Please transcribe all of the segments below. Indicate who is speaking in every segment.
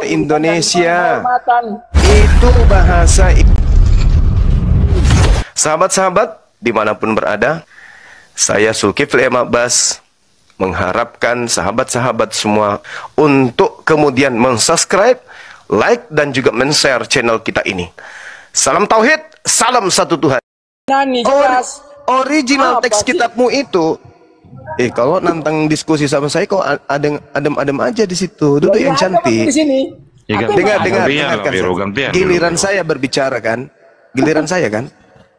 Speaker 1: Indonesia itu bahasa. Sahabat-sahabat dimanapun berada, saya Zulkifli M. Abbas mengharapkan sahabat-sahabat semua untuk kemudian mensubscribe, like, dan juga men-share channel kita ini. Salam Tauhid, salam satu Tuhan. Original teks kitabmu itu, kalau nantang diskusi sama saya kok adem-adem aja di situ, duduk yang cantik. Dengar, giliran saya berbicara kan, giliran saya kan.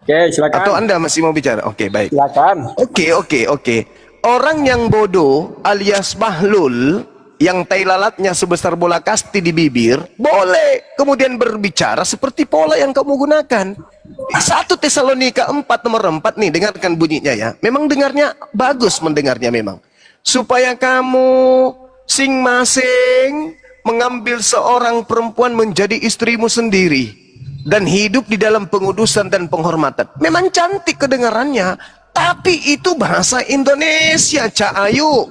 Speaker 2: Oke, silakan.
Speaker 1: Atau Anda masih mau bicara? Oke, baik.
Speaker 2: Silakan.
Speaker 1: Oke. Orang yang bodoh alias bahlul, yang tai lalatnya sebesar bola kasti di bibir, boleh kemudian berbicara seperti pola yang kamu gunakan. 1 Tesalonika 4 nomor 4 nih, dengarkan bunyinya ya. Memang dengarnya bagus, mendengarnya memang. Supaya kamu sing-masing mengambil seorang perempuan menjadi istrimu sendiri dan hidup di dalam pengudusan dan penghormatan. Memang cantik kedengarannya, tapi itu bahasa Indonesia, Cak Ayu.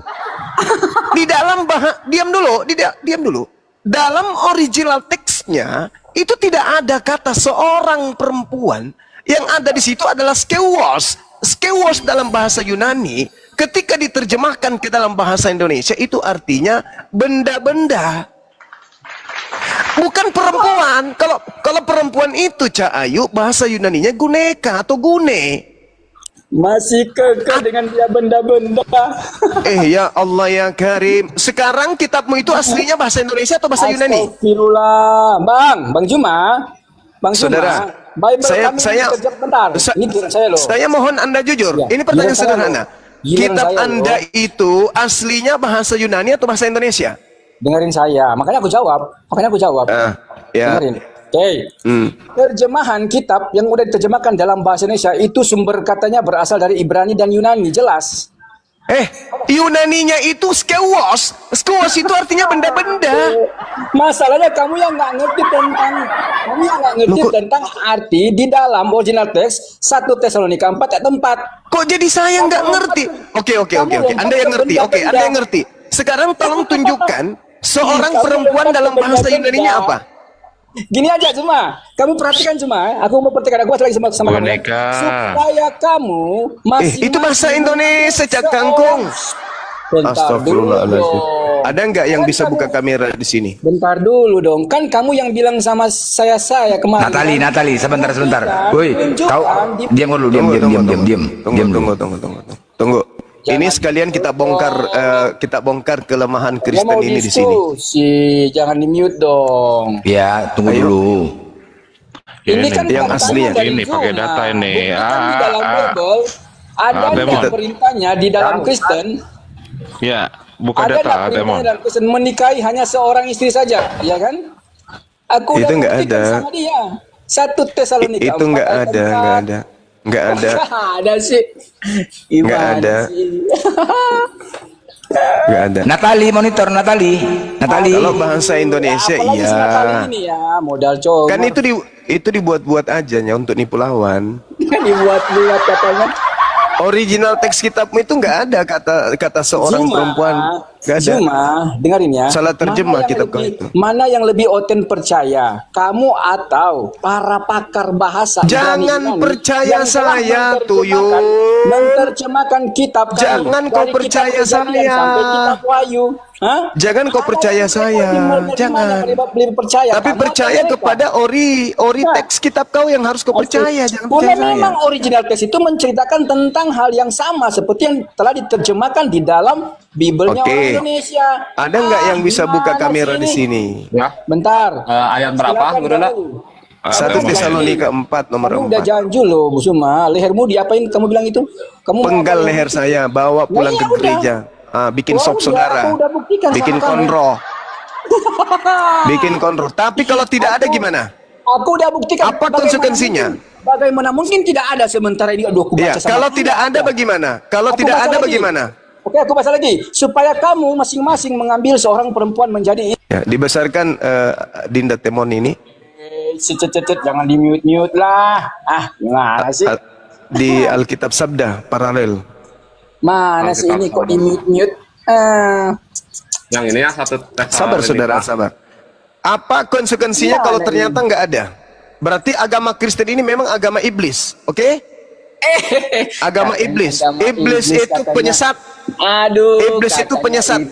Speaker 1: Di dalam diam dulu. Dalam original teksnya itu tidak ada kata seorang perempuan. Yang ada di situ adalah skewos. Skewos dalam bahasa Yunani ketika diterjemahkan ke dalam bahasa Indonesia itu artinya benda-benda. Bukan perempuan. Kalau perempuan itu, Cak Ayu, bahasa Yunaninya guneka atau gune.
Speaker 2: Masih kekeh dengan dia benda-benda.
Speaker 1: Ya Allah ya Karim. Sekarang kitabmu itu aslinya bahasa Indonesia atau bahasa Yunani?
Speaker 2: Astagfirullah. Bang Juma.
Speaker 1: Saudara, saya mohon Anda jujur.
Speaker 2: Ya,
Speaker 1: ini pertanyaan sederhana. Kitab Anda itu aslinya bahasa Yunani atau bahasa Indonesia?
Speaker 2: Dengerin saya. Makanya aku jawab.
Speaker 1: Ya.
Speaker 2: Dengerin. Oke. Terjemahan kitab yang udah diterjemahkan dalam bahasa Indonesia itu sumber katanya berasal dari Ibrani dan Yunani, jelas.
Speaker 1: Yunaninya itu skewos. Skewos itu artinya benda-benda.
Speaker 2: Masalahnya kamu yang nggak ngerti tentang arti di dalam original teks 1 Tesalonika 4 ayat 4.
Speaker 1: Kok jadi saya nggak ngerti? Oke. Anda yang ngerti. Anda yang ngerti. Sekarang tolong tunjukkan seorang perempuan dalam bahasa Yunaninya apa?
Speaker 2: Gini aja cuma, kamu perhatikan cuma, aku mau perhatikan aku lagi sama kamu. Supaya kamu masih
Speaker 1: itu bahasa Indonesia, Cak Kangkung. Astagfirullahaladzim. Ada nggak yang bisa buka kamera di sini?
Speaker 2: Bentar dulu dong, kan kamu yang bilang sama saya kemarin.
Speaker 3: Natali, sebentar. Woi, kau diam dulu,
Speaker 1: Tunggu. Ini sekalian kita bongkar kelemahan Kristen ini di sini.
Speaker 2: Jangan di mute dong.
Speaker 3: Ya, tunggu dulu.
Speaker 2: Ini kan
Speaker 1: yang asli ya.
Speaker 4: Ini pakai data ini.
Speaker 2: Di dalam Bible ada perintahnya di dalam Kristen.
Speaker 4: Ya, buka data,
Speaker 2: Demon. Dalam Kristen menikahi hanya seorang istri saja, ya kan? Aku
Speaker 1: itu nggak ada.
Speaker 2: Sama dia. 1 Tesalonika.
Speaker 1: Itu nggak ada. Nggak ada.
Speaker 2: Ada sih.
Speaker 1: Nggak ada. Nggak ada.
Speaker 3: Natali.
Speaker 1: Kalau bahasa Indonesia iya.
Speaker 2: Ini ya, modal cowok.
Speaker 1: Kan itu dibuat-buat aja ya untuk nipu lawan.
Speaker 2: Dibuat katanya.
Speaker 1: Original teks kitabmu itu nggak ada kata seorang perempuan. Nggak ada.
Speaker 2: Dengerin ya.
Speaker 1: Salah terjemah kitab kau itu.
Speaker 2: Mana yang lebih oten percaya? Kamu atau para pakar bahasa?
Speaker 1: Jangan percaya saya, Tuyul.
Speaker 2: Menerjemahkan kitab.
Speaker 1: Jangan kau percaya saya.
Speaker 2: Sampai kitab Wahyu.
Speaker 1: Jangan kau percaya saya. Jangan. Tapi percaya kepada ori teks kitab kau yang harus kau percaya. Jangan percaya saya.
Speaker 2: Memang original teks itu menceritakan tentang hal yang sama seperti yang telah diterjemahkan di dalam Bible-nya orang Indonesia.
Speaker 1: Ada nggak yang bisa buka kamera di sini?
Speaker 4: Ya.
Speaker 2: Bentar.
Speaker 4: Ayat berapa, Guruna?
Speaker 1: 1 Tesalonika 4 nomor 4.
Speaker 2: Kamu udah janju loh, Bu Suma. Lehermu diapain? Kamu bilang itu? Kamu
Speaker 1: penggal leher saya, bawa pulang ke gereja. Bikin sop saudara. Bikin konro. Bikin konro. Tapi kalau tidak ada gimana?
Speaker 2: Aku udah buktikan.
Speaker 1: Apa konsekuensinya?
Speaker 2: Bagaimana mungkin tidak ada sementara ini? Aduh, aku baca
Speaker 1: kalau tidak ada bagaimana? Kalau tidak ada bagaimana?
Speaker 2: Oke, aku bahas lagi. Supaya kamu masing-masing mengambil seorang perempuan menjadi.
Speaker 1: Ya, dibesarkan Dinda Temon ini.
Speaker 2: Jangan di mute lah. Gimana sih?
Speaker 1: Di Alkitab Sabda paralel.
Speaker 2: Mana sih ini kok di mute?
Speaker 4: Yang ini ya 1 Tesalonika.
Speaker 1: Sabar saudara, sabar. Apa konsekuensinya kalau ternyata nggak ada? Berarti agama Kristen ini memang agama iblis, oke? Agama iblis. Iblis itu
Speaker 2: katanya.
Speaker 1: penyesat.
Speaker 2: Aduh.
Speaker 1: Iblis itu penyesat.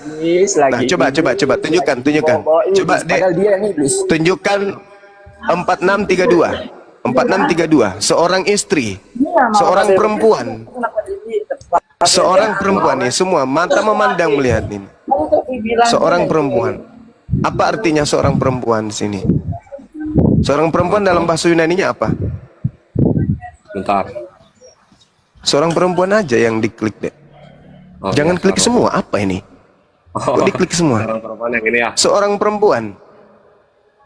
Speaker 1: Nah, coba tunjukkan. Coba deh.
Speaker 2: Dia yang iblis.
Speaker 1: Tunjukkan 4632. 4632. Seorang istri, seorang perempuan. Seorang perempuan nih, semua mata memandang melihat ini. Seorang perempuan. Apa artinya seorang perempuan di sini? Seorang perempuan dalam bahasa Yunani-nya apa?
Speaker 5: Bentar.
Speaker 1: Seorang perempuan aja yang diklik deh.
Speaker 5: Oh,
Speaker 1: Jangan
Speaker 5: ya,
Speaker 1: klik semua. Apa ini? Kok diklik semua?
Speaker 5: Seorang perempuan yang ini ya.
Speaker 1: Seorang perempuan.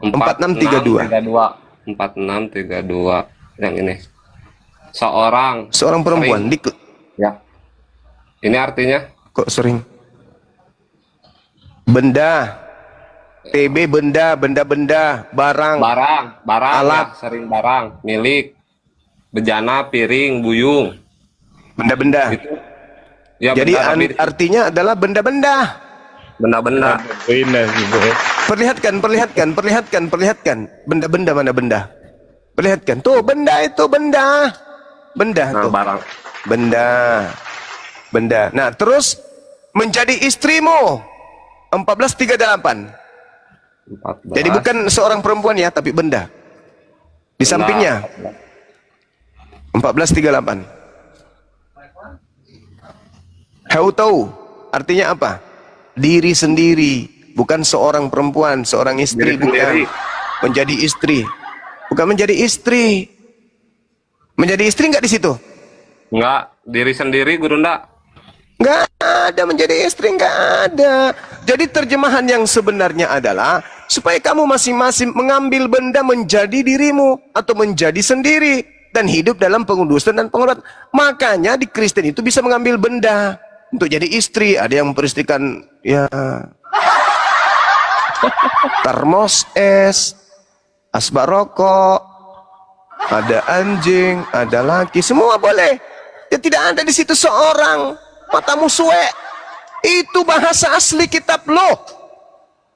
Speaker 1: 4632.
Speaker 5: 4632 yang ini. Seorang
Speaker 1: Perempuan
Speaker 5: sering.
Speaker 1: diklik.
Speaker 5: Ya. Ini artinya
Speaker 1: Kok sering? Benda. TB benda, barang. Alat.
Speaker 5: ya, sering barang, milik, bejana, piring, buyung.
Speaker 1: Benda-benda.
Speaker 5: Gitu. Ya,
Speaker 1: Jadi
Speaker 5: benda,
Speaker 1: artinya adalah benda-benda.
Speaker 5: benda-benda.
Speaker 1: Perlihatkan. Benda-benda mana benda? Perlihatkan. Tuh, benda itu benda. Benda
Speaker 5: Nah,
Speaker 1: tuh.
Speaker 5: barang.
Speaker 1: Benda. Nah, terus menjadi istrimu. 1438.
Speaker 5: 14.
Speaker 1: Jadi bukan seorang perempuan ya, tapi benda. Di sampingnya. 1438. Tahu artinya apa? Diri sendiri, bukan seorang perempuan, seorang istri,
Speaker 5: Diri
Speaker 1: bukan.
Speaker 5: sendiri.
Speaker 1: Menjadi istri. Bukan menjadi istri. Menjadi istri enggak di situ?
Speaker 5: Enggak, diri sendiri, Guru ndak.
Speaker 1: Enggak ada menjadi istri, enggak ada. Jadi terjemahan yang sebenarnya adalah supaya kamu masing-masing mengambil benda menjadi dirimu atau menjadi sendiri dan hidup dalam pengudusan dan penghormatan. Makanya di Kristen itu bisa mengambil benda untuk jadi istri. Ada yang peristrikan ya termos es, asbak rokok, ada anjing, ada laki, semua boleh. Ya tidak ada di situ seorang matamu suek. Itu bahasa asli kitab loh.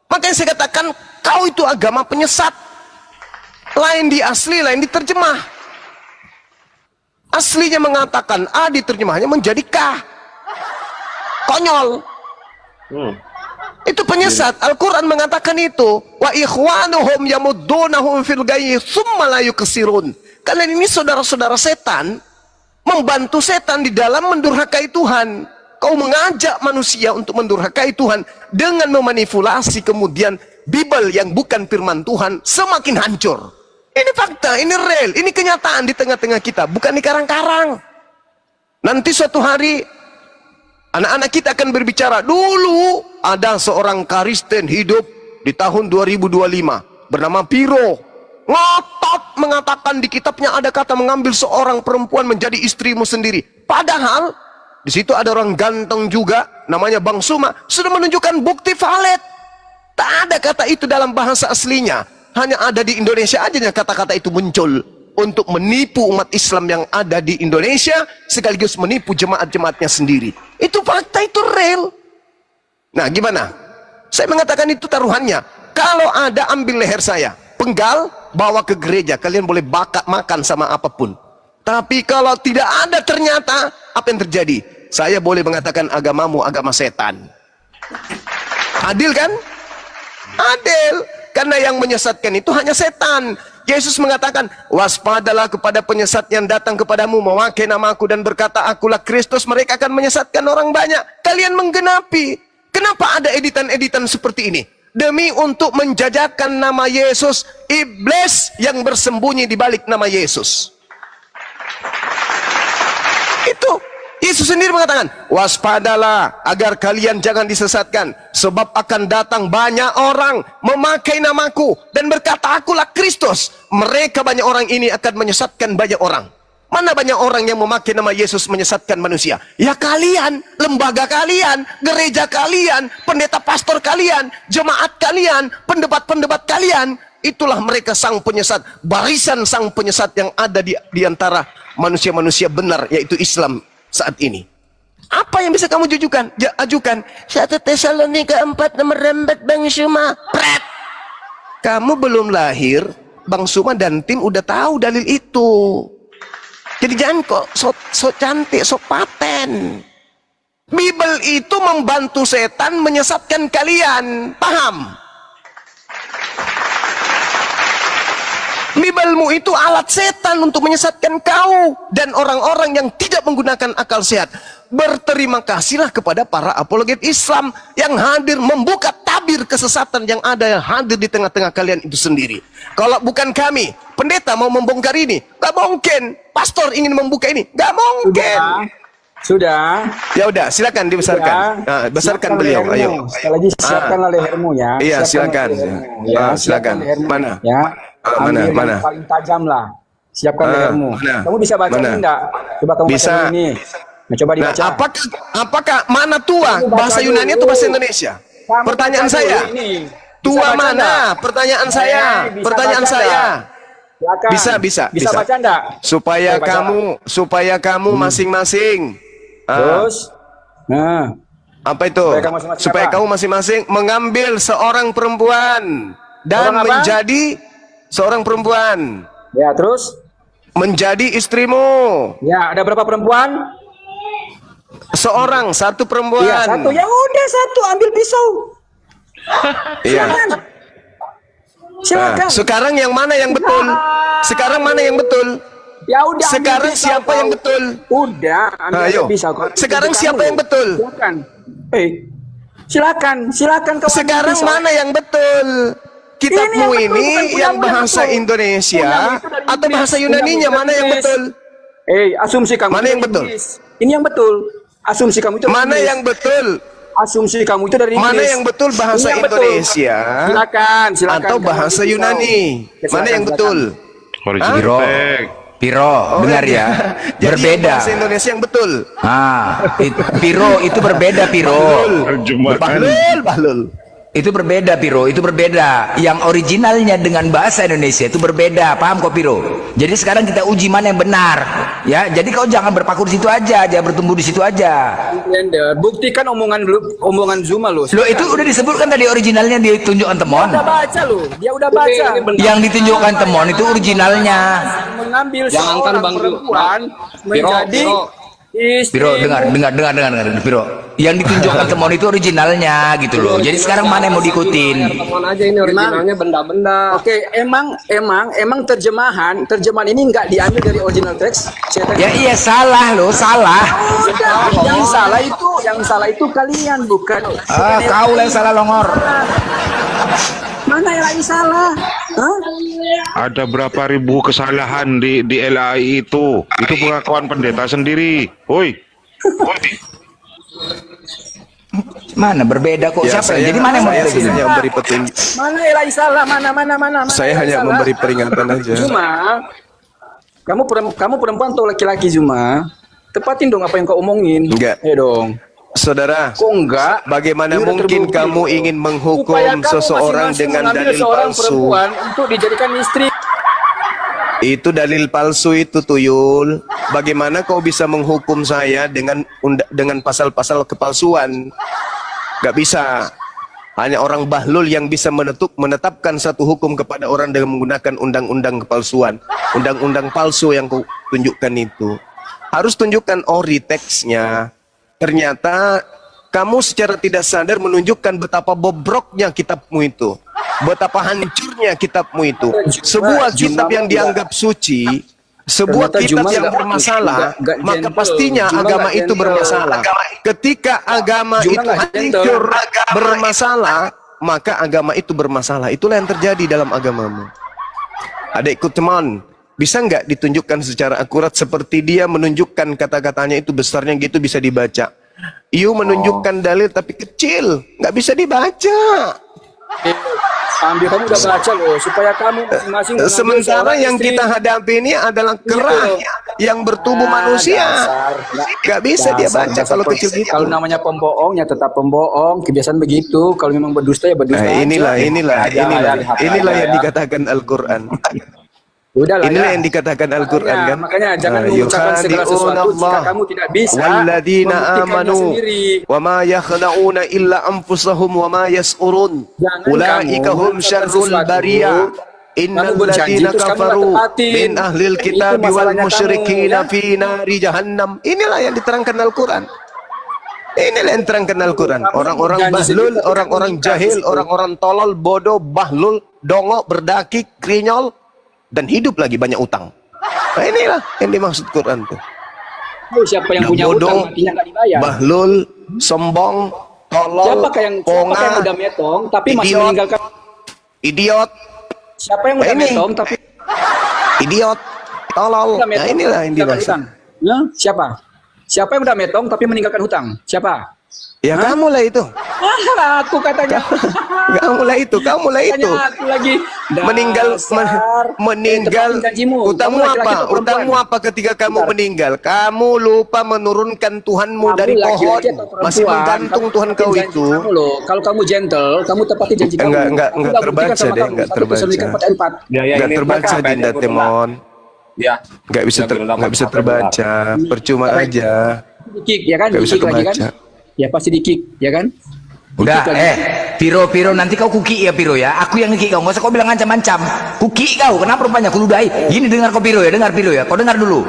Speaker 1: Makanya saya katakan kau itu agama penyesat. Lain di asli, lain diterjemah. Aslinya mengatakan A, diterjemahnya menjadi K. Konyol. Itu penyesat. Al-Quran mengatakan itu. Wa ikhwanuhum yamuddunahum fil gayyi tsumma la yuksirun. Kalian ini saudara-saudara setan, membantu setan di dalam mendurhakai Tuhan. Kau mengajak manusia untuk mendurhakai Tuhan dengan memanipulasi kemudian Bible yang bukan firman Tuhan semakin hancur. Ini fakta, ini real, ini kenyataan di tengah-tengah kita, bukan di karang-karang. Nanti suatu hari anak-anak kita akan berbicara, dulu ada seorang Kristen hidup di tahun 2025 bernama Piro. Ngotot mengatakan di kitabnya ada kata mengambil seorang perempuan menjadi istrimu sendiri. Padahal di situ ada orang ganteng juga namanya Bang Suma sudah menunjukkan bukti valid. Tak ada kata itu dalam bahasa aslinya. Hanya ada di Indonesia aja kata-kata itu muncul untuk menipu umat Islam yang ada di Indonesia sekaligus menipu jemaat-jemaatnya sendiri. Itu fakta, itu real. Nah, gimana? Saya mengatakan itu taruhannya. Kalau ada, ambil leher saya, penggal, bawa ke gereja, kalian boleh makan sama apapun. Tapi kalau tidak ada ternyata, apa yang terjadi? Saya boleh mengatakan agamamu agama setan. Adil kan? Adil. Karena yang menyesatkan itu hanya setan. Yesus mengatakan, waspadalah kepada penyesat yang datang kepadamu memakai namaku dan berkata akulah Kristus. Mereka akan menyesatkan orang banyak. Kalian menggenapi. Kenapa ada editan-editan seperti ini? Demi untuk menjajakan nama Yesus, iblis yang bersembunyi di balik nama Yesus. Itu Yesus sendiri mengatakan, waspadalah agar kalian jangan disesatkan, sebab akan datang banyak orang memakai namaku dan berkata akulah Kristus. Mereka banyak orang ini akan menyesatkan banyak orang. Mana banyak orang yang memakai nama Yesus menyesatkan manusia? Ya kalian, lembaga kalian, gereja kalian, pendeta pastor kalian, jemaat kalian, pendebat-pendebat kalian. Itulah mereka sang penyesat, barisan sang penyesat yang ada di antara manusia-manusia benar, yaitu Islam saat ini. Apa yang bisa kamu ajukan? 1 Tesalonika 4 nomor 4 Bang Suma. Pret. kamu belum lahir, Bang Suma dan tim udah tahu dalil itu. Jadi jangan kok so cantik, so paten. Bible itu membantu setan menyesatkan kalian, paham? Bibelmu itu alat setan untuk menyesatkan kau dan orang-orang yang tidak menggunakan akal sehat. Berterima kasihlah kepada para apologet Islam yang hadir membuka tabir kesesatan yang ada, yang hadir di tengah-tengah kalian itu sendiri. Kalau bukan kami, pendeta mau membongkar ini, gak mungkin. Pastor ingin membuka ini, gak mungkin.
Speaker 2: Sudah.
Speaker 1: Ya udah, silakan dibesarkan. Nah, besarkan beliau, ayo.
Speaker 2: Sekali lagi siapkanlah lehermu ya.
Speaker 1: Iya, silakan.
Speaker 2: Ya,
Speaker 1: silakan. Mana?
Speaker 2: Ya.
Speaker 1: Mana?
Speaker 2: Yang paling tajam lah. Siapkan lehermu. Kamu bisa baca ini enggak? Coba kamu baca ini. Nah, coba dibaca.
Speaker 1: Nah, apakah mana tua? Bahasa Yunani atau bahasa Indonesia? Pertanyaan saya. Tua mana? Pertanyaan saya. Pertanyaan saya. Bisa.
Speaker 2: Baca enggak?
Speaker 1: Supaya kamu masing-masing.
Speaker 2: Terus, nah,
Speaker 1: apa itu? Supaya kamu masing-masing mengambil seorang perempuan dan menjadi seorang perempuan.
Speaker 2: Ya, terus
Speaker 1: menjadi istrimu.
Speaker 2: Ya, ada berapa perempuan?
Speaker 1: Satu perempuan.
Speaker 2: Ya, satu. Ya udah, satu, ambil pisau.
Speaker 1: Iya.
Speaker 2: Silakan.
Speaker 1: Sekarang yang mana yang betul? Sekarang mana yang betul?
Speaker 2: Ya udah.
Speaker 1: Sekarang siapa yang betul?
Speaker 2: Udah, ambil pisau.
Speaker 1: Sekarang siapa yang betul?
Speaker 2: Silakan. Silakan kau.
Speaker 1: Sekarang mana yang betul? Kitabmu ini yang bahasa Indonesia atau bahasa Yunaninya, mana yang betul?
Speaker 2: Asumsi kamu.
Speaker 1: Mana yang betul?
Speaker 2: Ini yang betul. Asumsi kamu itu.
Speaker 1: Mana yang betul?
Speaker 2: Asumsi kamu itu dari Inggris.
Speaker 1: Mana yang betul, bahasa Indonesia?
Speaker 2: Silakan.
Speaker 1: Atau bahasa Yunani? Mana yang betul?
Speaker 3: Piro, dengar ya. Berbeda.
Speaker 1: Bahasa Indonesia yang betul.
Speaker 3: Piro itu berbeda, Piro.
Speaker 1: Bahlul.
Speaker 3: Itu berbeda, Piro. Itu berbeda. Yang originalnya dengan bahasa Indonesia itu berbeda. Paham kok, Piro? Jadi sekarang kita uji mana yang benar. Ya, jadi kau jangan berpaku di situ aja, jangan bertumbuh di situ aja.
Speaker 2: Buktikan omongan Zuma lo.
Speaker 3: Lo itu udah disebutkan tadi originalnya ditunjukkan Temon.
Speaker 2: Dia udah baca lo. Dia udah baca.
Speaker 3: Yang ditunjukkan Temon itu originalnya.
Speaker 2: Mengambil seorang perempuan menjadi
Speaker 3: Piro, dengar, Piro. Yang ditunjukkan Temon itu originalnya gitu loh. Jadi sekarang mana yang mau diikutin?
Speaker 5: Temon aja ini originalnya benda-benda.
Speaker 2: Oke, emang terjemahan ini enggak diambil dari original teks.
Speaker 3: Ya iya, salah loh, salah.
Speaker 2: Yang salah itu kalian, bukan.
Speaker 3: Kau yang salah, Longor.
Speaker 2: Mana yang lagi salah?
Speaker 4: Ada berapa ribu kesalahan di LAI itu? Itu pengakuan pendeta sendiri. Woi.
Speaker 3: Mana berbeda kok?
Speaker 1: Ya,
Speaker 3: siapa? Jadi mana yang mau
Speaker 1: hanya memberi petunjuk.
Speaker 2: Mana yang lagi salah? Mana?
Speaker 1: Saya hanya memberi peringatan aja.
Speaker 2: Zuma, kamu perempuan atau laki-laki, Zuma? Tepatin dong apa yang kau omongin.
Speaker 1: Enggak.
Speaker 2: Dong.
Speaker 1: Saudara,
Speaker 2: kok enggak?
Speaker 1: Bagaimana mungkin kamu ingin menghukum seseorang dengan dalil palsu?
Speaker 2: Untuk dijadikan istri.
Speaker 1: Itu dalil palsu itu, Tuyul. Bagaimana kau bisa menghukum saya dengan pasal-pasal kepalsuan? Gak bisa. Hanya orang bahlul yang bisa menetapkan satu hukum kepada orang dengan menggunakan undang-undang kepalsuan. Undang-undang palsu yang kau tunjukkan itu. Harus tunjukkan ori teksnya. Ternyata kamu secara tidak sadar menunjukkan betapa bobroknya kitabmu itu, betapa hancurnya kitabmu itu. Sebuah kitab yang dianggap suci, sebuah kitab yang bermasalah, maka pastinya agama itu bermasalah. Ketika agama itu hancur, bermasalah, maka agama itu bermasalah. Itulah yang terjadi dalam agamamu. Adikku teman, bisa nggak ditunjukkan secara akurat seperti dia menunjukkan kata-katanya itu besarnya gitu bisa dibaca. You menunjukkan dalil tapi kecil, nggak bisa dibaca.
Speaker 2: Kamu udah baca loh, supaya kamu masing-masing.
Speaker 1: Sementara yang kita hadapi ini adalah kerah yang bertubuh manusia. Nggak bisa dia baca kalau kecil gitu.
Speaker 2: Kalau namanya pembohong ya tetap pembohong, kebiasaan begitu. Kalau memang berdusta ya berdusta.
Speaker 1: Inilah yang dikatakan Al-Quran.
Speaker 2: Udahlah
Speaker 1: Inilah
Speaker 2: ya.
Speaker 1: yang dikatakan Al-Quran kan.
Speaker 2: Makanya jangan mengucapkan segala sesuatu jika kamu tidak bisa
Speaker 1: walladzina
Speaker 2: membuktikannya
Speaker 1: amanu
Speaker 2: sendiri.
Speaker 1: wa ma yakhda'una illa anfusahum wa ma yas'urun
Speaker 2: Jangan
Speaker 1: ulaika
Speaker 2: kamu
Speaker 1: hum
Speaker 2: melakukan
Speaker 1: syarrul
Speaker 2: sesuatu,
Speaker 1: bariyah innal
Speaker 2: kamu berjanji,
Speaker 1: ladzina
Speaker 2: terus kamu nggak
Speaker 1: kafaru
Speaker 2: tepatin.
Speaker 1: min ahlil
Speaker 2: Itu
Speaker 1: kitabi wal
Speaker 2: masalahnya kamu,
Speaker 1: musyrikin
Speaker 2: ya.
Speaker 1: fi nari jahannam. Inilah yang diterangkan Al-Quran. Inilah yang diterangkan Al-Quran. Orang-orang bahlul, orang-orang jahil, orang-orang tolol, bodoh, bahlul, dongok, berdaki, krinyol, dan hidup lagi banyak utang. Nah, inilah yang dimaksud Quran tuh.
Speaker 2: Siapa yang punya
Speaker 1: Bodoh,
Speaker 2: utang matinya nggak dibayar?
Speaker 1: bahlul, sombong, tolol,
Speaker 2: Siapa yang
Speaker 1: pongah,
Speaker 2: udah metong tapi masih
Speaker 1: idiot,
Speaker 2: meninggalkan?
Speaker 1: idiot,
Speaker 2: Siapa yang udah
Speaker 1: ini.
Speaker 2: metong tapi
Speaker 1: idiot, tolol.
Speaker 2: udah
Speaker 1: Nah,
Speaker 2: metong,
Speaker 1: inilah yang
Speaker 2: meninggalkan
Speaker 1: dimaksud.
Speaker 2: hutang? Ya, siapa? Siapa yang udah metong tapi meninggalkan hutang? Siapa?
Speaker 1: Ya kamu lah itu.
Speaker 2: Aku katanya.
Speaker 1: Kamu lah itu, kamu lah itu.
Speaker 2: Katanya aku lagi.
Speaker 1: Meninggal meninggal
Speaker 2: tepatin janjimu.
Speaker 1: utangmu
Speaker 2: Kamu laki-laki
Speaker 1: apa?
Speaker 2: atau perempuan?
Speaker 1: Utangmu apa ketika kamu meninggal? Kamu lupa menurunkan Tuhanmu
Speaker 2: Kamu
Speaker 1: dari pohon.
Speaker 2: laki-laki atau perempuan?
Speaker 1: Masih menggantung
Speaker 2: Kamu
Speaker 1: Tuhan
Speaker 2: tepatin
Speaker 1: kau
Speaker 2: janji
Speaker 1: itu.
Speaker 2: kamu loh. Kalau kamu gentle, kamu tepatin janji kamu.
Speaker 1: Enggak
Speaker 2: Aku udah
Speaker 1: terbaca
Speaker 2: buktikan sama
Speaker 1: deh,
Speaker 2: kamu.
Speaker 1: enggak
Speaker 2: 1
Speaker 1: terbaca.
Speaker 2: Tesalonika 4:4.
Speaker 5: Ya,
Speaker 1: Enggak
Speaker 5: ini
Speaker 1: terbaca
Speaker 5: Pak,
Speaker 1: Dinda
Speaker 5: Pak,
Speaker 1: Temon.
Speaker 5: Ya.
Speaker 1: Enggak bisa
Speaker 5: Ya, Gurunda,
Speaker 1: enggak bisa
Speaker 5: Pak,
Speaker 1: terbaca. Percuma aja.
Speaker 2: Di-kick ya kan?
Speaker 1: Enggak bisa
Speaker 2: Di-kick lagi kan?
Speaker 1: kebaca.
Speaker 2: Ya pasti di-kick ya kan?
Speaker 3: Udah,
Speaker 2: Di-kick lagi.
Speaker 3: Piro, nanti kau kuki ya Piro ya. Aku yang kuki kau, nggak usah kau bilang ancam-ancam. Kuki kau, kenapa rupanya aku ludahi? Gini dengar kau Piro ya, dengar Piro ya. Kau dengar dulu.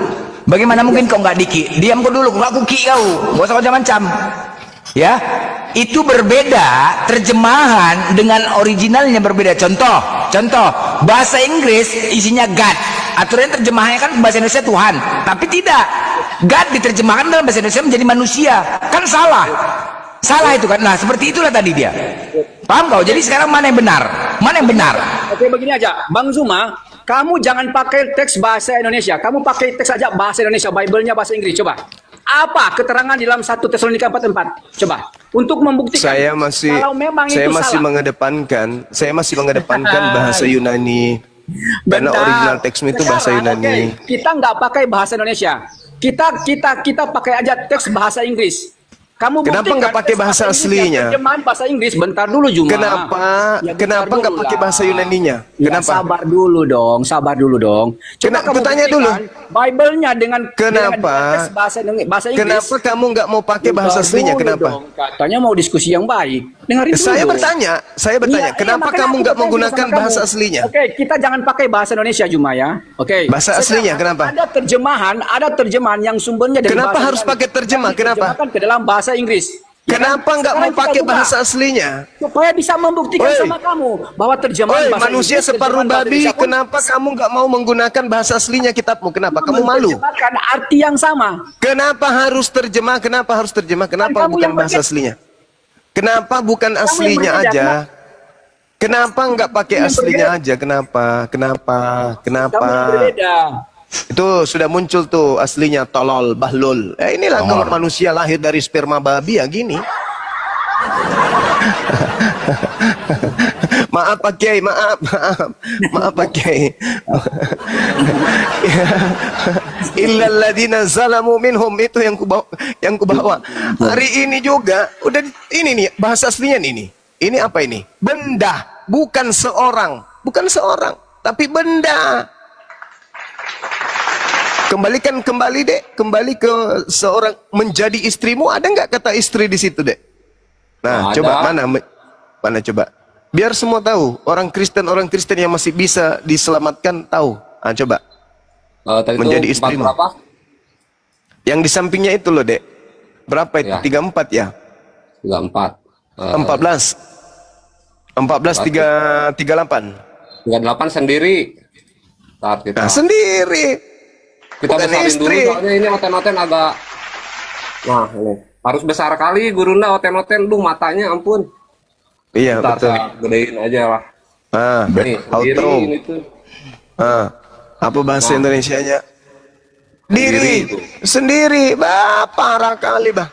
Speaker 3: Bagaimana mungkin kau nggak diki? Diam kau dulu, kau nggak kuki kau. Nggak usah kau ancam-ancam. Ya, itu berbeda terjemahan dengan originalnya berbeda. Contoh, bahasa Inggris isinya God. Aturan terjemahannya kan bahasa Indonesia Tuhan, tapi tidak. God diterjemahkan dalam bahasa Indonesia menjadi manusia, kan salah. Salah itu kan. Nah, seperti itulah tadi dia. Paham kau? Jadi sekarang mana yang benar? Mana yang benar?
Speaker 2: Oke, begini aja. Bang Zuma, kamu jangan pakai teks bahasa Indonesia. Kamu pakai teks aja bahasa Indonesia, Bible-nya bahasa Inggris. Coba. Apa keterangan di dalam 1 Tesalonika 4:4? Coba. Untuk membuktikan
Speaker 1: Saya masih
Speaker 2: kalau memang
Speaker 1: saya
Speaker 2: itu
Speaker 1: masih
Speaker 2: salah.
Speaker 1: mengedepankan bahasa Yunani. Karena
Speaker 2: Bentar.
Speaker 1: original teksmu itu bahasa
Speaker 2: Sekarang,
Speaker 1: Yunani.
Speaker 2: oke, kita nggak pakai bahasa Indonesia. Kita pakai aja teks bahasa Inggris. Kamu
Speaker 1: Kenapa
Speaker 2: buktikan
Speaker 1: nggak pakai
Speaker 2: teks
Speaker 1: bahasa
Speaker 2: Inggris yang
Speaker 1: aslinya?
Speaker 2: terjemahan bahasa Inggris. Bentar dulu Juma.
Speaker 1: Kenapa?
Speaker 2: Ya, bentar
Speaker 1: Kenapa nggak
Speaker 2: dulu
Speaker 1: pakai
Speaker 2: lah.
Speaker 1: bahasa Yunaninya?
Speaker 2: Ya,
Speaker 1: Kenapa?
Speaker 2: sabar dulu dong. Coba kamu
Speaker 1: Kutanya
Speaker 2: buktikan
Speaker 1: dulu.
Speaker 2: Bible-nya dengan
Speaker 1: Kenapa?
Speaker 2: teks bahasa Inggris.
Speaker 1: Kenapa kamu nggak mau pakai bahasa
Speaker 2: Bentar
Speaker 1: aslinya?
Speaker 2: dulu
Speaker 1: Kenapa?
Speaker 2: dong. Katanya mau diskusi yang baik. Dengarin dulu.
Speaker 1: Saya bertanya,
Speaker 2: Iya,
Speaker 1: kenapa
Speaker 2: makanya
Speaker 1: kamu
Speaker 2: aku
Speaker 1: nggak
Speaker 2: bertanya
Speaker 1: menggunakan
Speaker 2: sama
Speaker 1: bahasa
Speaker 2: kamu.
Speaker 1: aslinya?
Speaker 2: Oke, kita jangan pakai bahasa Indonesia Juma ya. Oke.
Speaker 1: Bahasa aslinya, kenapa?
Speaker 2: Ada terjemahan yang sumbernya dari
Speaker 1: Kenapa
Speaker 2: bahasa
Speaker 1: harus
Speaker 2: Yunani.
Speaker 1: pakai terjemah?
Speaker 2: Dan
Speaker 1: Kenapa?
Speaker 2: diterjemahkan ke dalam bahasa Inggris. Ya
Speaker 1: Kenapa
Speaker 2: kan?
Speaker 1: nggak mau
Speaker 2: Sekarang kita
Speaker 1: pakai
Speaker 2: buka.
Speaker 1: bahasa aslinya?
Speaker 2: Supaya bisa membuktikan
Speaker 1: Oi.
Speaker 2: sama kamu bahwa terjemahan
Speaker 1: Oi,
Speaker 2: bahasa
Speaker 1: manusia
Speaker 2: Inggris,
Speaker 1: separuh
Speaker 2: terjemahan bahasa
Speaker 1: babi,
Speaker 2: Indonesia pun
Speaker 1: kenapa kamu nggak mau menggunakan bahasa aslinya kitabmu? Kenapa? Kamu malu?
Speaker 2: menerjemahkan arti yang sama.
Speaker 1: Kenapa harus terjemah? Kenapa harus terjemah? Kenapa
Speaker 2: kamu
Speaker 1: bukan
Speaker 2: yang
Speaker 1: bahasa
Speaker 2: pakai-
Speaker 1: aslinya? Kenapa bukan
Speaker 2: yang
Speaker 1: aslinya
Speaker 2: berbeda,
Speaker 1: aja? Kenapa nggak pakai
Speaker 2: yang
Speaker 1: aslinya
Speaker 2: berbeda.
Speaker 1: aja? Kenapa?
Speaker 2: Kamu yang berbeda.
Speaker 1: Itu sudah muncul tuh aslinya tolol, bahlul. Inilah kalau manusia lahir dari sperma babi ya gini. Maaf Pak Kiai, maaf Pak Kiai. Illal ladzina zalamu minhum, itu yang kubawa. Hari ini juga udah ini nih bahasa aslinya nih. Ini apa ini? Benda, bukan seorang, tapi benda. Kembali ke seorang menjadi istrimu. Ada nggak kata istri di situ, Dek? Nah,
Speaker 5: Ada.
Speaker 1: coba mana coba. Biar semua tahu, orang Kristen yang masih bisa diselamatkan tahu. Nah, coba.
Speaker 5: Tadi
Speaker 1: Menjadi
Speaker 5: itu
Speaker 1: istrimu.
Speaker 5: berapa?
Speaker 1: Yang di sampingnya itu loh, Dek. Berapa itu?
Speaker 5: Ya.
Speaker 1: 34 ya?
Speaker 5: 34.
Speaker 1: 14. 38.
Speaker 5: 38 sendiri. Saat kita.
Speaker 1: Nah, sendiri.
Speaker 5: Kita
Speaker 1: bukan
Speaker 5: besarin
Speaker 1: istri.
Speaker 5: dulu soalnya ini oten-oten agak. Nah, ini. Harus besar kali Gurunda oten-oten. Duh, matanya ampun.
Speaker 1: Iya,
Speaker 5: Ntar
Speaker 1: betul.
Speaker 5: saya gedein aja lah.
Speaker 1: Ah,
Speaker 5: Nih, sendiri
Speaker 1: auto.
Speaker 5: ini tuh.
Speaker 1: Apa bahasa
Speaker 5: Nah.
Speaker 1: Indonesianya?
Speaker 5: Sendiri
Speaker 1: Diri
Speaker 5: itu.
Speaker 1: sendiri, parah kali, Bah.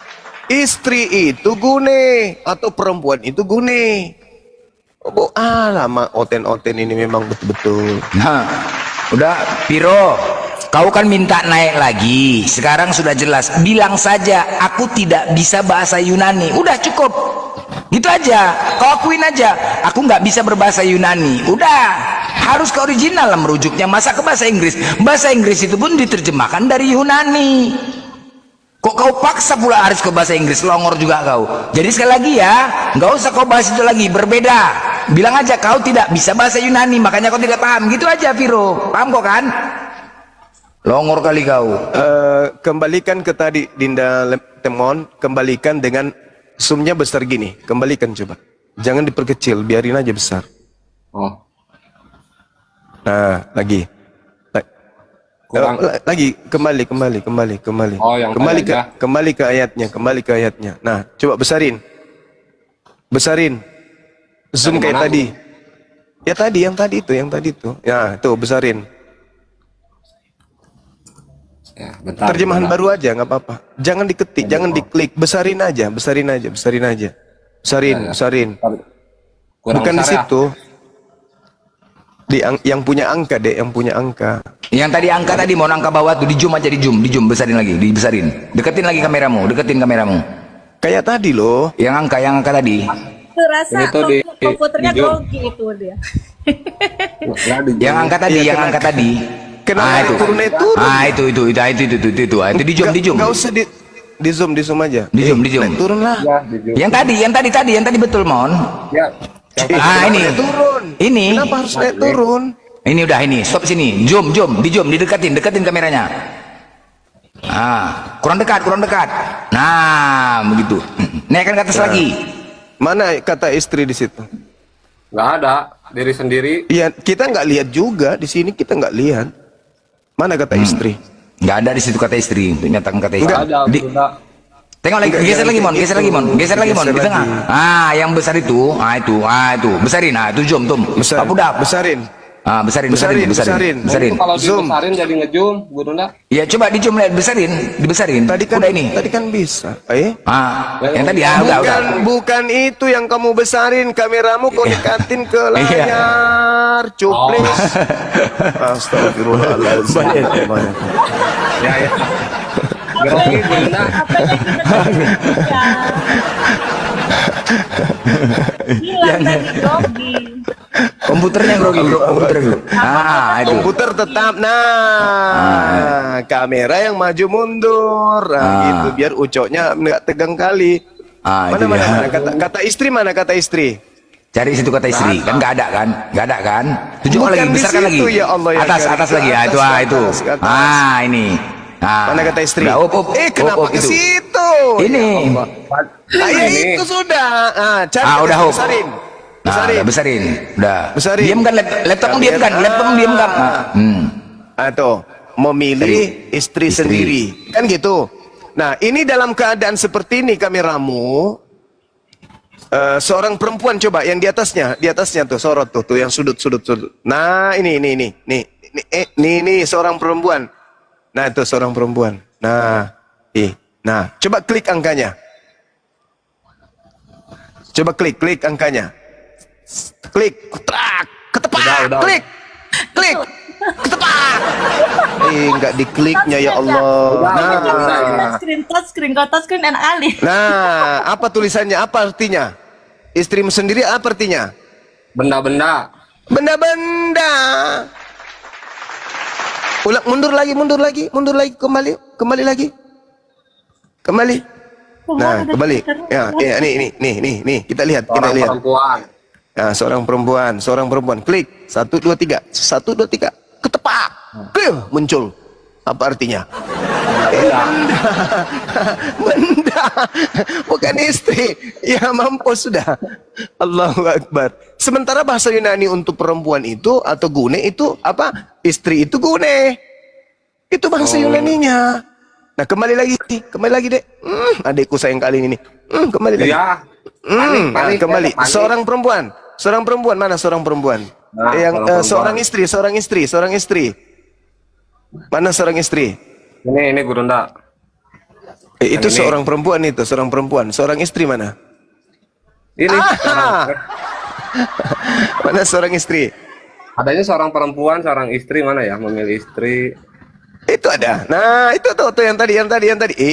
Speaker 1: Istri itu gune atau perempuan itu gune. Oh, lama oten-oten ini memang betul-betul.
Speaker 3: Nah, udah Piro, kau kan minta naik lagi. Sekarang sudah jelas. Bilang saja aku tidak bisa bahasa Yunani. Udah cukup. Gitu aja. Kau akuin aja. Aku nggak bisa berbahasa Yunani. Udah. harus ke original lah merujuknya, masa ke bahasa Inggris. Bahasa Inggris itu pun diterjemahkan dari Yunani. Kok kau paksa pula harus ke bahasa Inggris, longor juga kau. Jadi sekali lagi ya, nggak usah kau bahas itu lagi, berbeda. Bilang aja kau tidak bisa bahasa Yunani, makanya kau tidak paham. Gitu aja Viro, paham kok kan? Longor kali kau.
Speaker 1: Kembalikan ke tadi Dinda Temon, kembalikan dengan zoomnya besar gini, kembalikan coba. Jangan diperkecil, biarin aja besar.
Speaker 5: Oh,
Speaker 1: Nah, lagi.
Speaker 5: kurang.
Speaker 1: Lagi kembali.
Speaker 5: Oh, yang
Speaker 1: kembali ke ayatnya. Nah, coba besarin. Zoom
Speaker 5: Dari
Speaker 1: kayak
Speaker 5: mana?
Speaker 1: tadi. Ya tadi, yang tadi itu. Ya, tuh besarin.
Speaker 5: Ya, bentar.
Speaker 1: Terjemahan
Speaker 5: bentar.
Speaker 1: baru aja, nggak apa-apa. Jangan diketik, jangan diklik, besarin aja. Besarin.
Speaker 5: Kurang
Speaker 1: Bukan di
Speaker 5: besar ya?
Speaker 1: situ. Yang punya angka, Dek, yang punya angka.
Speaker 3: Yang tadi angka tadi mau angka bawah tuh di zoom aja, di zoom, besarin lagi, dibesarin. Deketin lagi kameramu,
Speaker 1: Kayak tadi loh.
Speaker 3: Yang angka tadi.
Speaker 6: Itu rasa
Speaker 5: Ini tuh di-
Speaker 6: komputernya
Speaker 5: di Zoom.
Speaker 6: grogi itu dia.
Speaker 5: Nggak, di
Speaker 3: Yang angka tadi,
Speaker 1: Iya, kenapa
Speaker 3: itu.
Speaker 1: turun.
Speaker 3: Itu di zoom.
Speaker 1: Nggak usah di zoom aja.
Speaker 3: Di zoom.
Speaker 1: Naik turun lah.
Speaker 5: Ya, di Zoom.
Speaker 3: Yang tadi betul, Mon.
Speaker 5: Ya. Yang tadi.
Speaker 3: Ini.
Speaker 1: Naik turun.
Speaker 3: Ini.
Speaker 1: Kenapa harus naik turun?
Speaker 3: Ini udah ini, stop sini. Zoom, dideketin kameranya. Kurang dekat. Nah, begitu. Naikkan ke atas lagi.
Speaker 1: Mana kata istri di situ?
Speaker 5: Nggak ada. Diri sendiri.
Speaker 1: Iya, kita nggak lihat juga di sini, kita nggak lihat. Mana kata istri?
Speaker 3: Nggak ada di situ kata istri, untuk nyatakan kata istri.
Speaker 5: Nggak ada. Udah.
Speaker 3: Tengok lagi, geser lagi, Mon, di tengah. Yang besar itu, itu, besarin, itu zoom,
Speaker 1: Besarin.
Speaker 3: Besarin.
Speaker 5: Itu kalau
Speaker 1: Zoom.
Speaker 5: dibesarin jadi ngezoom, Bu Runda.
Speaker 3: Ya coba di zoom lihat, dibesarin.
Speaker 1: Tadi kan
Speaker 3: Udah ini.
Speaker 1: Tadi kan bisa.
Speaker 3: Yang tadi udah.
Speaker 1: Bukan itu yang kamu besarin, kameramu kau dekatin ke layar. Cuplis. Astagfirullahaladzim.
Speaker 5: Ya. Grogi, Bu Runda.
Speaker 6: Hilang tadi grogi.
Speaker 3: Komputernya grogi, komputer itu. Itu.
Speaker 1: Komputer tetap. Nah, kamera yang maju mundur. Gitu biar ucoknya nggak tegang kali.
Speaker 3: Itu
Speaker 1: Mana
Speaker 3: dia.
Speaker 1: kata istri, mana kata istri?
Speaker 3: Cari situ kata istri, kan nggak ada kan? Tunjukkan
Speaker 1: Bukan
Speaker 3: lagi,
Speaker 1: di
Speaker 3: besarkan lagi.
Speaker 1: situ, ya Allah, ya
Speaker 3: atas
Speaker 1: Karim.
Speaker 3: lagi,
Speaker 1: Ke
Speaker 3: itu
Speaker 1: atas,
Speaker 3: itu.
Speaker 1: ke atas.
Speaker 3: Ini.
Speaker 1: Mana kata istri?
Speaker 3: Udah,
Speaker 1: Kenapa ke
Speaker 3: itu.
Speaker 1: situ?
Speaker 3: Ini.
Speaker 1: Itu sudah. Cari
Speaker 3: Udah,
Speaker 1: besarin.
Speaker 3: Udah besarin. Udah.
Speaker 1: Besarin.
Speaker 3: Diam kan, laptopmu diam kan?
Speaker 1: Atau memilih istri sendiri. Kan gitu. Nah, ini dalam keadaan seperti ini kameramu. Seorang perempuan coba yang di atasnya tuh sorot tuh yang sudut. Nah, ini seorang perempuan. Nah, itu seorang perempuan. Nah, coba klik angkanya. Coba klik angkanya. Klik, trak, ketepak,
Speaker 5: Udah.
Speaker 1: klik, ketepak. Enggak dikliknya ya Allah. Nah,
Speaker 6: Screen touchscreen enak kali.
Speaker 1: nah, apa tulisannya? Apa artinya? Istrimu sendiri apa artinya?
Speaker 5: Benda-benda.
Speaker 1: Benda-benda. Ulang, mundur lagi, kembali lagi. Nah, kembali. Ya, nih, kita lihat.
Speaker 5: Orang perempuan.
Speaker 1: Nah, seorang perempuan. Klik, 1, 2, 3, ketepak, muncul. Apa artinya? Benda, bukan istri. Ya mampus sudah. Allahu Akbar. Sementara bahasa Yunani untuk perempuan itu atau gune itu apa? Istri itu gune. Itu bahasa Yunaninya. Nah, kembali lagi Dek. Adikku sayang kali ini. Kembali lagi.
Speaker 5: Iya. Panik,
Speaker 1: Kembali.
Speaker 5: panik.
Speaker 1: Seorang perempuan, mana seorang perempuan?
Speaker 5: Nah,
Speaker 1: Seorang istri. Mana seorang istri?
Speaker 5: Ini Bu Runda.
Speaker 1: Itu
Speaker 5: ini.
Speaker 1: seorang perempuan. Seorang istri mana?
Speaker 5: Ini.
Speaker 1: Mana seorang istri?
Speaker 5: Adanya seorang perempuan, seorang istri, mana ya? Memilih istri.
Speaker 1: Itu ada. Nah, itu tuh yang tadi.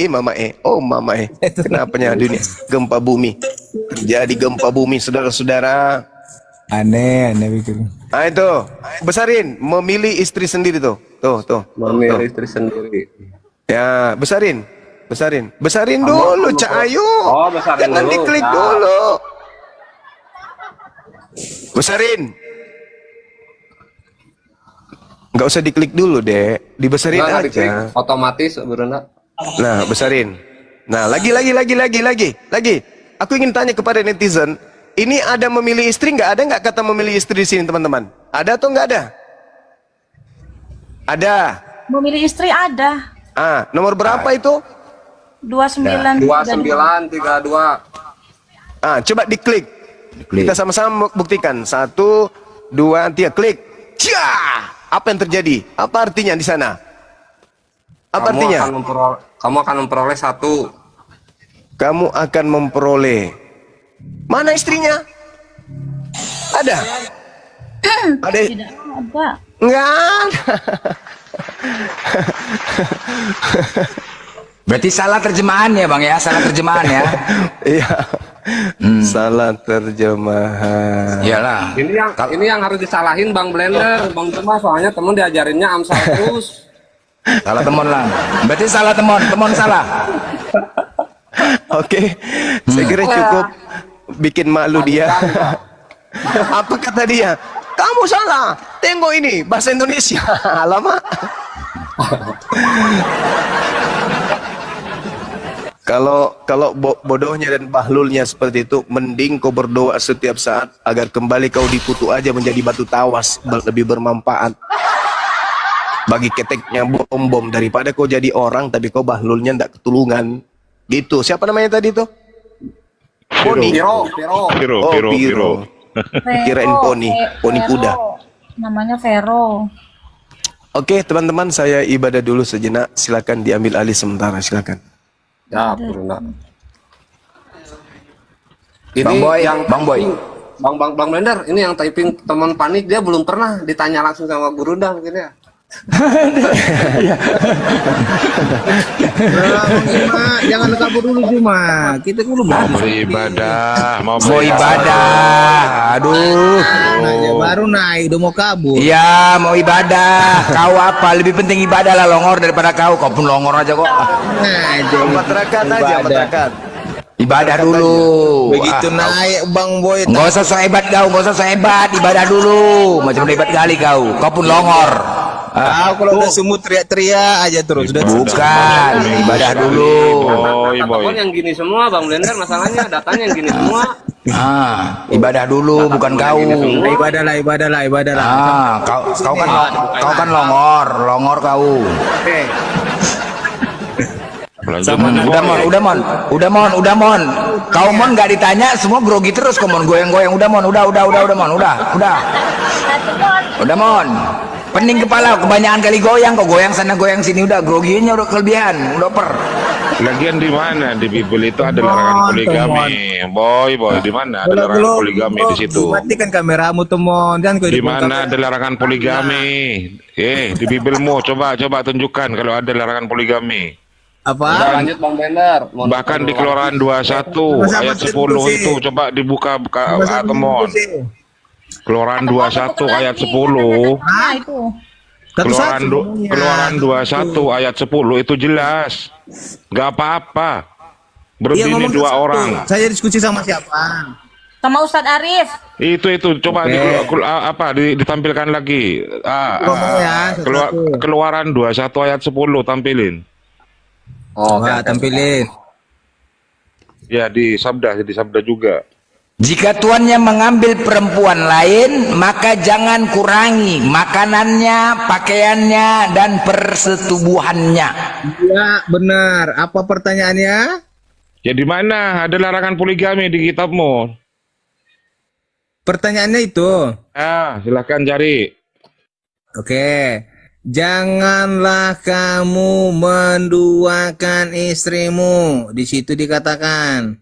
Speaker 1: Mama. Kenapanya dunia gempa bumi? Jadi gempa bumi, saudara-saudara.
Speaker 3: Aneh bikin.
Speaker 1: Ah itu, besarin, memilih istri sendiri tuh. Tuh.
Speaker 5: Memilih istri sendiri.
Speaker 1: Ya, besarin. Besarin dulu, Cak Ayu.
Speaker 5: Oh, besarin
Speaker 1: Jangan
Speaker 5: dulu,
Speaker 1: diklik
Speaker 5: Cak.
Speaker 1: dulu. Besarin. Nggak usah diklik dulu, Dek. Dibesarin
Speaker 5: Nggak
Speaker 1: aja.
Speaker 5: diklik, otomatis Gurunda.
Speaker 1: Nah, besarin. Nah, lagi. Aku ingin tanya kepada netizen, ini ada memilih istri nggak? Ada nggak kata memilih istri di sini, teman-teman? Ada atau nggak ada? Ada.
Speaker 6: Memilih istri ada.
Speaker 1: Ah, nomor berapa itu?
Speaker 6: 29.
Speaker 5: 2932.
Speaker 1: Ah, coba diklik. Kita sama-sama buktikan. 1, 2, 3, klik. Cia! Apa yang terjadi? Apa artinya di sana? Apa artinya?
Speaker 5: Kamu akan memperoleh 1.
Speaker 1: Kamu akan memperoleh. Mana istrinya? Ada? Ada?
Speaker 6: Tidak ada.
Speaker 1: Enggak ada.
Speaker 3: Berarti salah terjemahan ya Bang ya, salah terjemahan ya.
Speaker 1: Iya. Salah terjemahan.
Speaker 3: Iyalah.
Speaker 5: Ini yang harus disalahin Bang Blender, Bang Cuma, soalnya temen diajarinnya Amsal terus.
Speaker 3: Salah teman lah. Berarti salah teman salah.
Speaker 1: Oke, saya kira cukup bikin malu dia. Apa kata dia? Kamu salah. Tengok ini bahasa Indonesia. Lama. Kalau bodohnya dan bahlulnya seperti itu, mending kau berdoa setiap saat agar kembali kau dikutuk aja menjadi batu tawas, lebih bermanfaat bagi keteknya bom daripada kau jadi orang tapi kau bahlulnya ndak ketulungan. Gitu. Siapa namanya tadi tuh? Poni.
Speaker 5: Piro.
Speaker 1: Kirain poni kuda.
Speaker 6: Namanya Vero.
Speaker 1: Oke, teman-teman, saya ibadah dulu sejenak. Silakan diambil alih sementara, silakan.
Speaker 5: Ya, Gurunda. Ini
Speaker 3: Bang Boy,
Speaker 5: yang
Speaker 3: Bang Boy.
Speaker 5: Bang Blender, ini yang typing teman panik, dia belum pernah ditanya langsung sama Gurunda mungkin ya.
Speaker 7: Jangan kabur dulu Cuma. Kita dulu
Speaker 4: Mau beribadah,
Speaker 3: Mau ibadah. Aduh.
Speaker 7: baru naik udah mau kabur.
Speaker 3: Iya, mau ibadah. Kau apa? Lebih penting ibadah lah longor daripada kau. Kau pun longor aja kok.
Speaker 1: Empat rakaat aja, 4 rakaat.
Speaker 3: Ibadah dulu.
Speaker 7: Begitu naik Bang Boy.
Speaker 3: Nggak usah so hebat kau, nggak usah so hebat. Ibadah dulu. Macam hebat kali kau. Kau pun longor.
Speaker 7: Kalau udah sumut teriak-teriak aja terus.
Speaker 3: Bukan, ibadah dulu.
Speaker 5: Telepon yang gini semua Bang Blender, masalahnya datanya yang gini semua.
Speaker 3: Ibadah dulu, bukan kau.
Speaker 7: Ibadah lah.
Speaker 3: Kau kan longor kau. Udah mon. Kau mon nggak ditanya, semua grogi terus. Kau mon goyang-goyang. Udah mon. Udah mon. Pening kepala, kebanyakan kali goyang, kok goyang sana goyang sini, udah groginya udah kelebihan, udah per.
Speaker 4: Lagian di mana di Bible itu ada larangan poligami? Boy, di mana ada larangan poligami di situ?
Speaker 7: Matikan kameramu temon, jangan
Speaker 4: di mana ada larangan poligami? Di Bibelmu coba tunjukkan kalau ada larangan poligami.
Speaker 7: Apa?
Speaker 5: Lanjut Bang Blender.
Speaker 4: Bahkan di Keluaran 21 ayat 10 itu coba dibuka temon. Keluaran 21 ayat 10.
Speaker 6: Nah, itu.
Speaker 4: Keluaran 21 ayat 10 itu jelas. Gak apa-apa. Berbini dua orang.
Speaker 7: Saya diskusi sama siapa?
Speaker 6: Sama Ustadz Arif.
Speaker 4: Itu coba ditampilkan lagi. Keluaran 21 ayat 10 tampilin.
Speaker 7: Tampilin.
Speaker 4: Ya di sabda juga.
Speaker 3: Jika tuannya mengambil perempuan lain, maka jangan kurangi makanannya, pakaiannya, dan persetubuhannya.
Speaker 7: Ya, benar. Apa pertanyaannya?
Speaker 4: Ya di mana ada larangan poligami di kitabmu?
Speaker 7: Pertanyaannya itu.
Speaker 4: Silahkan cari.
Speaker 7: Oke. Janganlah kamu menduakan istrimu. Di situ dikatakan.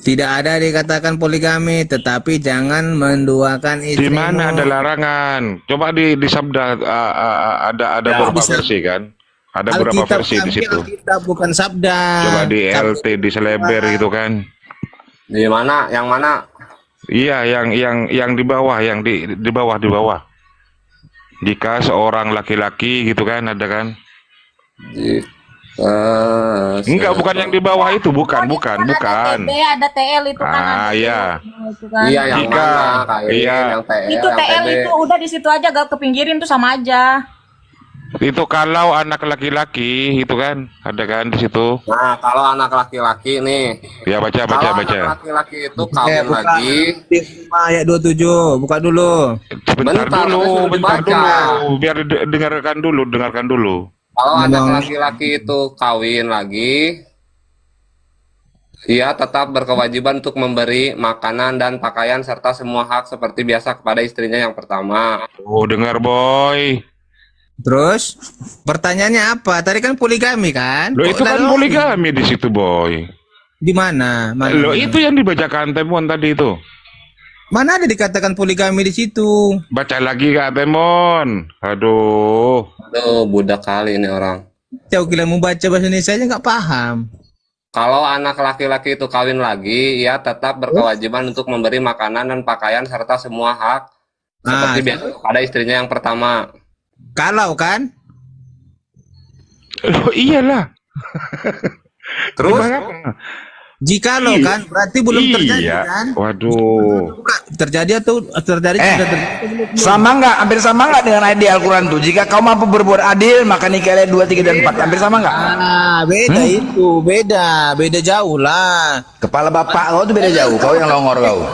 Speaker 7: Tidak ada dikatakan poligami, tetapi jangan menduakan istrimu.
Speaker 4: Di mana ada larangan? Coba di sabda ada beberapa versi kan? Ada beberapa versi di situ.
Speaker 7: Alkitab bukan sabda.
Speaker 4: Coba di LT di seleber gitu kan?
Speaker 5: Di mana? Yang mana?
Speaker 4: Iya, yang di bawah, yang di bawah. Jika seorang laki-laki gitu kan, ada kan? Enggak, bukan yang di bawah itu, bukan.
Speaker 6: Ada TB, ada TL itu kan.
Speaker 4: Ah, iya.
Speaker 6: Itu kan.
Speaker 5: Iya, yang
Speaker 4: Jika,
Speaker 5: mana? Kayak
Speaker 4: iya.
Speaker 5: yang TL,
Speaker 6: Itu
Speaker 5: yang
Speaker 6: TL
Speaker 5: TB.
Speaker 6: itu udah di situ aja, gak kepinggirin tuh sama aja.
Speaker 4: Itu kalau anak laki-laki itu kan, ada kan di situ.
Speaker 5: Nah, kalau anak laki-laki nih.
Speaker 4: Ya baca.
Speaker 5: Kalau anak laki-laki itu kawin
Speaker 7: buka.
Speaker 5: lagi.
Speaker 7: 5 ayat 27, buka dulu.
Speaker 4: Bentar
Speaker 5: Bentar,
Speaker 4: dulu,
Speaker 5: sudah
Speaker 4: bentar
Speaker 5: dibaca.
Speaker 4: dulu. Biar dengarkan dulu.
Speaker 5: Kalau anak
Speaker 7: Memang.
Speaker 5: laki-laki itu kawin lagi, ia tetap berkewajiban untuk memberi makanan dan pakaian serta semua hak seperti biasa kepada istrinya yang pertama.
Speaker 4: Oh, dengar boy.
Speaker 7: Terus pertanyaannya apa? Tadi kan poligami kan?
Speaker 4: Lo itu kan
Speaker 7: Lalu
Speaker 4: poligami di situ boy.
Speaker 7: di mana?
Speaker 4: Lo itu yang dibacakan Temon tadi itu.
Speaker 7: Mana ada dikatakan poligami di situ?
Speaker 4: Baca lagi Kak Temon. Aduh.
Speaker 5: Aduh, budak kali ini orang.
Speaker 7: Jauh kira mau baca bahasa Indonesia aja nggak paham.
Speaker 5: Kalau anak laki-laki itu kawin lagi, ia tetap berkewajiban untuk memberi makanan dan pakaian serta semua hak seperti biasa kepada istrinya yang pertama.
Speaker 7: Kalau kan?
Speaker 4: Lo iyalah.
Speaker 5: Terus?
Speaker 4: Gimana?
Speaker 7: Jikalau kan berarti belum terjadi
Speaker 4: Iya.
Speaker 7: kan?
Speaker 4: Waduh.
Speaker 7: Bukan, terjadi atau terjadi sudah terjadi atau belum?
Speaker 3: Sama nggak? Hampir sama nggak dengan ayat di Al-Quran tuh? Jika kau mampu berbuat adil, maka nikahilah 2, 3, dan 4. Hampir sama nggak?
Speaker 7: Beda itu, beda jauh lah.
Speaker 3: Kepala bapak kau tuh beda jauh. Kau yang longor kau.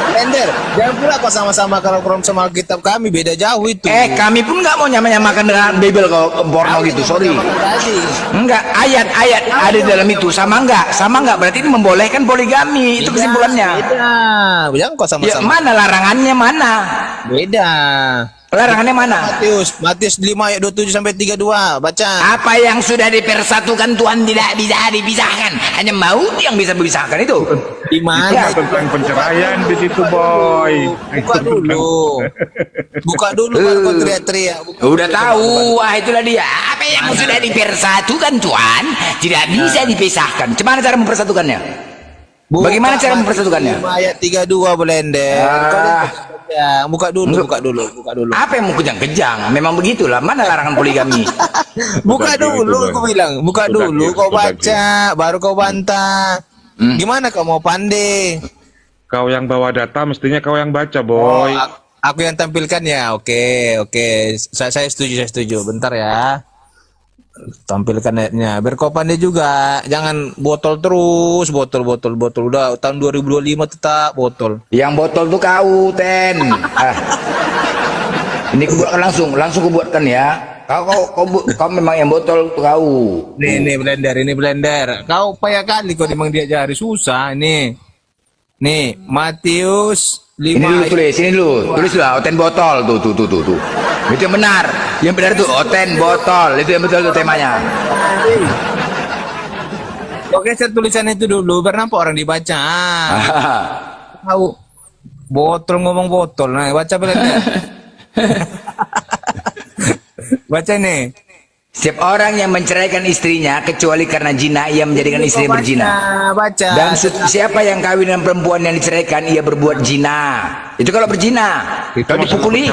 Speaker 7: Blender, jangan pula kau sama-sama kalau Quran sama kitab kami beda jauh itu.
Speaker 3: Kami pun nggak mau nyamakan dengan Bible kau porno gitu. Sorry. Enggak, ayat-ayat ada di dalam itu sama nggak? Sama nggak? Berarti ini membolehkan poligami. Itu kesimpulannya.
Speaker 7: Beda, jangan kau
Speaker 3: Ya
Speaker 7: sama-sama.
Speaker 3: mana larangannya mana?
Speaker 7: Beda.
Speaker 3: Larangannya mana?
Speaker 7: Matius 5 ayat 27 sampai 32, baca.
Speaker 3: Apa yang sudah dipersatukan Tuhan tidak bisa dipisahkan. Hanya maut yang bisa memisahkan itu.
Speaker 7: Di mana?
Speaker 4: Tentang penceraian di situ boy.
Speaker 7: Buka dulu baru kau teriak-teriak.
Speaker 3: Udah tahu, wah itulah dia. Apa yang sudah dipersatukan Tuhan tidak bisa dipisahkan. Gimana cara mempersatukannya? Bagaimana cara mempersatukannya?
Speaker 7: 5 ayat 32 Blender. Kau lihat, ya, buka dulu.
Speaker 3: Apa yang mau kejang-kejang? Memang begitulah. Mana larangan poligami?
Speaker 7: Buka dulu, aku bilang. Buka dulu, kau baca, baru kau bantah. Gimana kau mau pandai?
Speaker 4: Kau yang bawa data, mestinya kau yang baca boy.
Speaker 7: Aku yang tampilkan ya. Oke. Saya setuju. Bentar ya. Tampilkan ayatnya. Biar kau pandai juga. Jangan botol terus, botol. Udah tahun 2025 tetap botol.
Speaker 3: Yang botol tuh kau, Ten. Ini kubuatkan langsung kubuatkan ya. Kau memang yang botol tuh kau.
Speaker 7: Ini blender. Kau payah kali kau memang diajari susah ini. Nih, Matius 5
Speaker 3: Ini dulu tulis, tulis lah, oten botol tuh. Itu yang benar. Yang benar tuh oten botol. Itu yang betul tuh temanya.
Speaker 7: Oke, saya tulisan itu dulu biar nampak orang dibaca. Tahu botol ngomong botol. Nah, baca blender. Baca nih.
Speaker 3: Setiap orang yang menceraikan istrinya kecuali karena zina ia menjadikan istri berzina.
Speaker 7: Baca.
Speaker 3: Dan siapa yang kawin dengan perempuan yang diceraikan ia berbuat zina. Itu kalau berzina. Kalau dipukuli.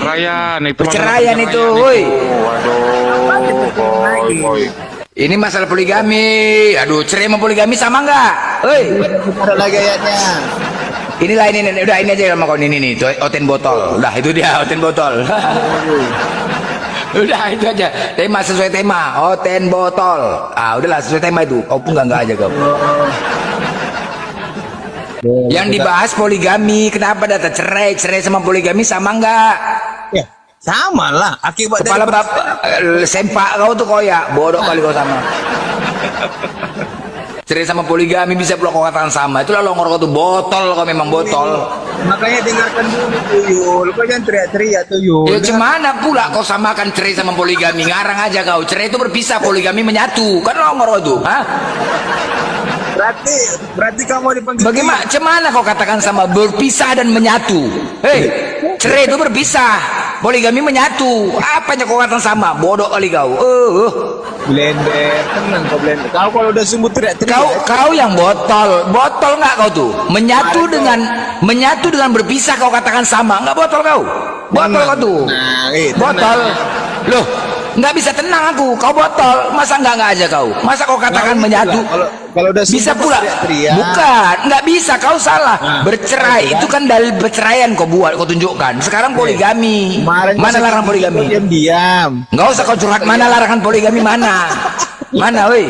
Speaker 3: Perceraian itu, woi.
Speaker 4: Waduh, boy.
Speaker 3: Ini masalah poligami. Aduh, cerai sama poligami sama enggak? Woi.
Speaker 7: Ada lagi ayatnya.
Speaker 3: Inilah ini udah ini aja sama kau ini nih, oten botol. Udah itu dia oten botol. Udah itu aja. Tema sesuai tema, oten botol. Ah, udahlah sesuai tema itu. Kau pun enggak aja kau. Yang dibahas poligami, kenapa data cerai sama poligami sama enggak?
Speaker 7: Ya, sama lah. Akibat
Speaker 3: Kepala bapak sempak kau tuh koyak, bodoh kali kau sama. Cerai sama poligami bisa pula kau katakan sama. Itulah longor kau tuh botol, kau memang botol.
Speaker 7: Makanya dengarkan dulu tuyul. Kau jangan teriak-teriak tuyul.
Speaker 3: Ya gimana pula kau samakan cerai sama poligami? Ngarang aja kau. Cerai itu berpisah, poligami menyatu. Kan longor kau tuh, hah?
Speaker 7: Berarti kamu dipanggil.
Speaker 3: Bagaimana? Cemana kau katakan sama berpisah dan menyatu? Hei, cerai itu berpisah. poligami menyatu. Apanya kau katakan sama? Bodoh kali kau.
Speaker 7: Blender, tenang kau blender. Kau kalau udah sumbu teriak-teriak.
Speaker 3: Kau yang botol nggak kau tuh? Menyatu dengan berpisah kau katakan sama, nggak botol kau? Botol kau tuh. Botol. Loh, nggak bisa tenang aku. Kau botol, masa nggak aja kau? Masa kau katakan menyatu?
Speaker 7: Kalau udah
Speaker 3: Bisa pula. Bukan, nggak bisa. Kau salah. Bercerai itu kan dalil perceraian kau buat, kau tunjukkan. Sekarang poligami. Mana larangan poligami?
Speaker 7: Diam.
Speaker 3: Nggak usah kau curhat. Mana larangan poligami mana? Mana, woi?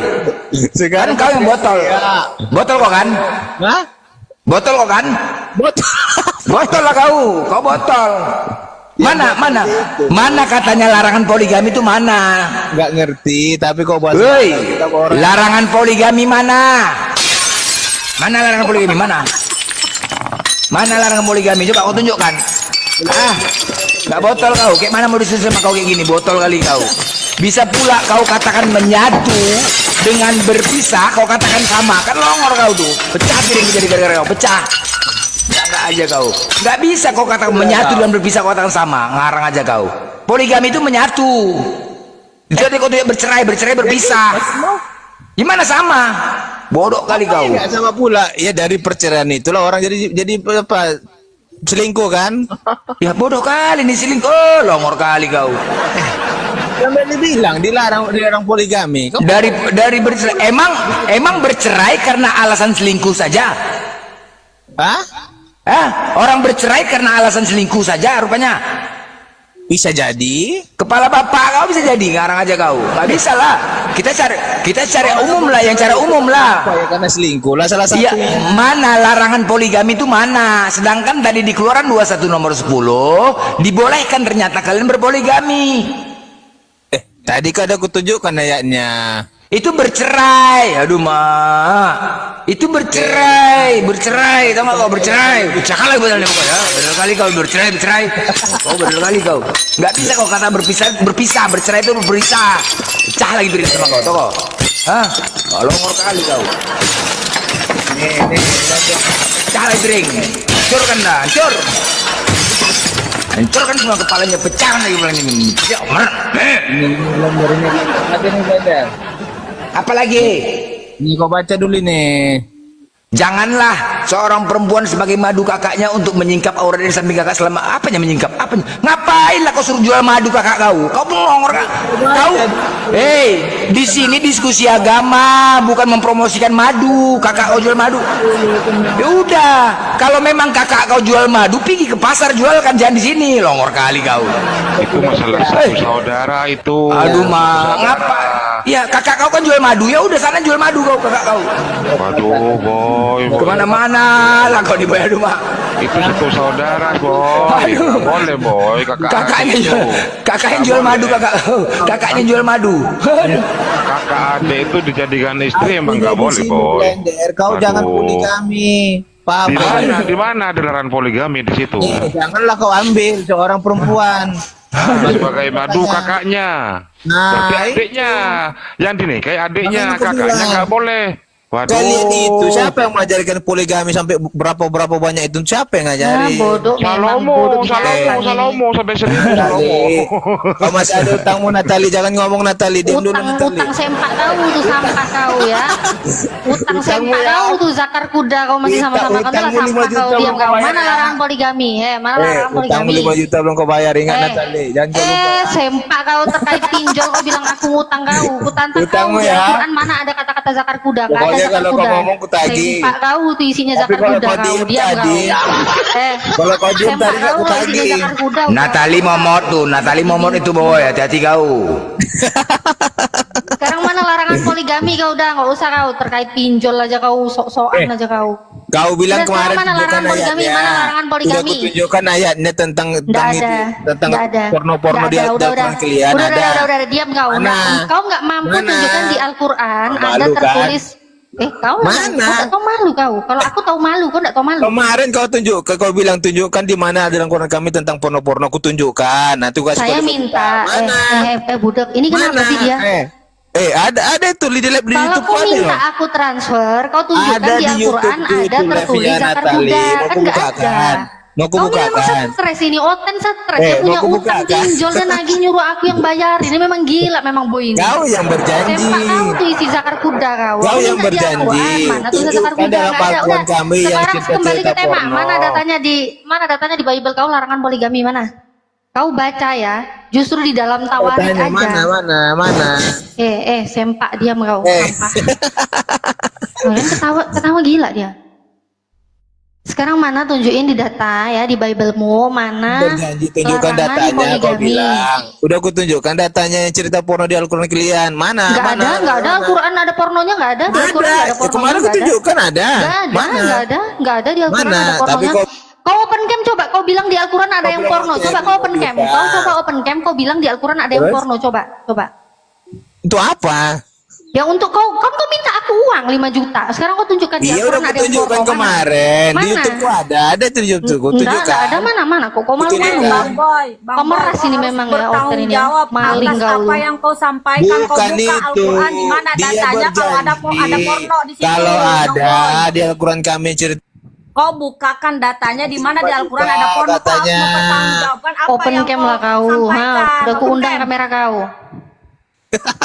Speaker 3: Sekarang kau yang botol. Botol kau kan?
Speaker 7: Hah?
Speaker 3: Botol kau kan?
Speaker 7: Botol.
Speaker 3: Botol lah kau. Kau botol. Mana katanya larangan poligami itu mana?
Speaker 7: Nggak ngerti, tapi kok bahas
Speaker 3: Woi, larangan poligami mana? Mana larangan poligami mana? Mana larangan poligami? Coba kau tunjukkan. Nggak botol kau. Kayak mana mau disusun sama kau kayak gini? Botol kali kau. Bisa pula kau katakan menyatu dengan berpisah. Kau katakan sama. Kan longor kau tuh. Pecah piring jadi gara-gara kau. Pecah. Nggak aja kau. Nggak bisa kau katakan menyatu dan berpisah kau katakan sama. Ngarang aja kau. Poligami itu menyatu. Jadi kau tidak bercerai berpisah. Gimana sama? Bodoh kali kau.
Speaker 7: Nggak sama pula. Ya dari perceraian itulah orang jadi apa? Selingkuh kan?
Speaker 3: Ya bodoh kali nih selingkuh. Longor kali kau.
Speaker 7: Sampai dibilang dilarang poligami.
Speaker 3: Dari bercerai. Emang bercerai karena alasan selingkuh saja?
Speaker 7: Hah?
Speaker 3: Orang bercerai karena alasan selingkuh saja rupanya.
Speaker 7: Bisa jadi.
Speaker 3: Kepala bapak kau bisa jadi, ngarang aja kau. Gak bisa lah. Kita cari umum lah, yang cara umum lah.
Speaker 7: Ya karena selingkuh lah salah satu.
Speaker 3: Iya, mana larangan poligami itu mana? Sedangkan tadi di Keluaran 21 nomor 10 dibolehkan ternyata kalian berpoligami.
Speaker 7: Tadi kan ada kutunjukkan ayatnya.
Speaker 3: Itu bercerai. Aduh mak. Itu bercerai. Tahu nggak kau bercerai? Cakal lagi betul ya. Benar kali kau bercerai. Oh benar kali kau. Nggak bisa kau kata berpisah. Bercerai itu berpisah. Pecah lagi piring sama kau. Tahu kau? Hah? Longor kali kau. Nih. Pecah lagi piring. Hancur kan dah. Hancur kan semua kepalanya, pecah lagi kepalanya. Apalagi?
Speaker 7: Ini kau baca dulu nih.
Speaker 3: Janganlah seorang perempuan sebagai madu kakaknya untuk menyingkap aurat dari samping kakak selama apanya menyingkap? Apanya? Ngapain lah kau suruh jual madu kakak kau? Kau pelongor kak? Kau? Di sini diskusi agama, bukan mempromosikan madu. Kakak kau jual madu. Ya udah, kalau memang kakak kau jual madu, pergi ke pasar jualkan, jangan di sini. Longor kali kau.
Speaker 4: Itu masalah satu saudara itu.
Speaker 3: Aduh mah, ngapa? Ya kakak kau kan jual madu, ya udah sana jual madu kau kakak kau.
Speaker 4: Waduh boy.
Speaker 3: Kemana-mana lah kau dibayar rumah.
Speaker 4: Itu satu saudara boy. Nggak boleh boy.
Speaker 3: Kakaknya jual madu kakak. Kakaknya jual madu.
Speaker 4: Kakak adik itu dijadikan istri emang nggak boleh boy.
Speaker 7: Kau jangan poligami. Paham?
Speaker 4: Di mana ada larangan poligami di situ?
Speaker 7: Janganlah kau ambil seorang perempuan.
Speaker 4: Sebagai madu kakaknya. Berarti adiknya yang dinikahi adiknya, kakaknya nggak boleh. Waduh.
Speaker 7: Kalian itu siapa yang mengajarkan poligami sampai berapa banyak itu? Siapa yang ngajarin?
Speaker 4: Salomo sampai 1000 Salomo.
Speaker 7: Kau masih ada utangmu Natali, jangan ngomong Natali.
Speaker 6: Utang sempak kau tuh sampah kau ya. Utang sempak kau tuh zakar kuda kau masih sama-sama kau tuh sampah kau diam kau. Mana larangan poligami? Mana larangan poligami?
Speaker 7: 5 juta belum kau bayar, ingat Natali. Jangan lupa.
Speaker 6: Sempak kau terkait pinjol kau bilang aku ngutang kau. Kutantang kau
Speaker 7: Utangmu
Speaker 6: di
Speaker 7: ya.
Speaker 6: Al-Quran mana ada kata-kata zakar kuda?
Speaker 7: Pokoknya kalau kau ngomong ku tagih.
Speaker 6: Sempak kau tuh isinya zakar kuda kau. Diam kau.
Speaker 7: Kalau kau diam tadi aku tagih.
Speaker 3: Natali momot itu boy, hati-hati kau.
Speaker 6: Sekarang mana larangan poligami kau udah nggak usah kau terkait pinjol aja kau sok-sokan aja kau.
Speaker 7: Kau bilang
Speaker 6: Udah,
Speaker 7: kemarin
Speaker 6: mana larangan poligami? Mana larangan poligami?
Speaker 7: Udah kutunjukkan ayatnya tentang porno-porno di Al-Quran kalian ada.
Speaker 6: Udah, diam kau. Kau nggak mampu tunjukkan di Al-Quran ada tertulis. Kau
Speaker 7: mana?
Speaker 6: Kau malu kau. Kalau aku tahu malu, kau nggak tahu malu.
Speaker 7: Kemarin kau bilang tunjukkan di mana ada dalam Quran kami tentang porno-porno. Aku tunjukkan. Nah, tugas
Speaker 6: saya minta. Budak, ini kenapa sih dia?
Speaker 7: Ada itu di YouTube.
Speaker 6: Kalau kau minta aku transfer, kau tunjukkan di Al-Quran ada tertulis zakar kuda. Kan nggak ada.
Speaker 7: Mau
Speaker 6: Kau ini memang
Speaker 7: kubukakan.
Speaker 6: stres ini, Oten stres. Dia punya
Speaker 7: mau
Speaker 6: utang
Speaker 7: kubukakan.
Speaker 6: pinjol dan lagi nyuruh aku yang bayar. Ini memang gila, memang boy ini.
Speaker 7: Kau yang berjanji.
Speaker 6: Sempak kau tuh isi zakar kuda kau.
Speaker 7: Kau
Speaker 6: Aku
Speaker 7: yang
Speaker 6: minta di
Speaker 7: berjanji.
Speaker 6: Al-Quran, mana tuh zakar
Speaker 7: Tunjukkan
Speaker 6: kuda
Speaker 7: dalam
Speaker 6: nggak ada.
Speaker 7: Al-Quran
Speaker 6: Udah.
Speaker 7: kami yang
Speaker 6: Sekarang
Speaker 7: cerita-cerita
Speaker 6: kembali ke tema.
Speaker 7: porno.
Speaker 6: Mana datanya di Bible kau larangan poligami mana? Kau baca ya. Justru di dalam Tawarid
Speaker 7: Tanya,
Speaker 6: aja.
Speaker 7: mana?
Speaker 6: Sempak diam kau.
Speaker 7: Eh.
Speaker 6: Sampah. Kalian ketawa gila dia. Sekarang mana tunjukin di data ya di Biblemu mana
Speaker 7: Berjanji tunjukkan
Speaker 6: larangan
Speaker 7: datanya, kau
Speaker 6: poligami.
Speaker 7: bilang. Udah aku tunjukkan datanya yang cerita porno di Al-Quran kalian. Mana?
Speaker 6: Nggak ada Al-Quran ada pornonya nggak ada di Al-Quran nggak ada
Speaker 7: Ya,
Speaker 6: pornonya
Speaker 7: kemarin aku
Speaker 6: nggak ada.
Speaker 7: tunjukkan ada.
Speaker 6: Nggak ada di Al-Quran
Speaker 7: Mana?
Speaker 6: ada
Speaker 7: Tapi
Speaker 6: pornonya. Kau open cam coba, kau bilang di Al-Quran ada yang porno. Coba kau open cam. Kau coba open cam, kau bilang di Al-Quran ada yang
Speaker 7: Terus?
Speaker 6: porno. Coba.
Speaker 7: Untuk apa?
Speaker 6: Ya untuk kau minta aku uang 5 juta. Sekarang kau tunjukkan di
Speaker 7: Iya udah
Speaker 6: Al-Quran
Speaker 7: aku
Speaker 6: ada yang
Speaker 7: tunjukkan
Speaker 6: porno.
Speaker 7: kemarin. Di
Speaker 6: Mana?
Speaker 7: YouTube ku ada di YouTube ku
Speaker 6: Enggak
Speaker 7: tunjukkan.
Speaker 6: ada mana. Kok kau malu-malu?
Speaker 7: Tunjukkan.
Speaker 8: Bang Boy,
Speaker 6: Pemeras ini
Speaker 8: kau
Speaker 6: memang
Speaker 8: harus
Speaker 6: ya, Oten ini ya.
Speaker 8: bertanggung jawab
Speaker 6: Maling
Speaker 8: atas
Speaker 6: kau.
Speaker 8: apa yang kau sampaikan. Kau
Speaker 7: Bukan
Speaker 8: buka
Speaker 7: itu.
Speaker 8: Al-Quran di mana
Speaker 7: Dia
Speaker 8: datanya kalau ada
Speaker 7: berjanji.
Speaker 8: porno di situ.
Speaker 7: Kalau
Speaker 8: Bang
Speaker 7: ada
Speaker 8: Boy.
Speaker 7: di Al-Quran kami cerita.
Speaker 8: Kau bukakan datanya di mana di Al-Quran
Speaker 7: Buka
Speaker 8: ada porno. Kau harus
Speaker 7: datanya.
Speaker 8: mempertanggungjawabkan apa
Speaker 6: Open
Speaker 8: yang
Speaker 6: cam
Speaker 8: kau
Speaker 6: lah kau.
Speaker 8: sampaikan.
Speaker 6: Udah aku
Speaker 8: Open
Speaker 6: undang
Speaker 8: cam.
Speaker 6: kamera kau.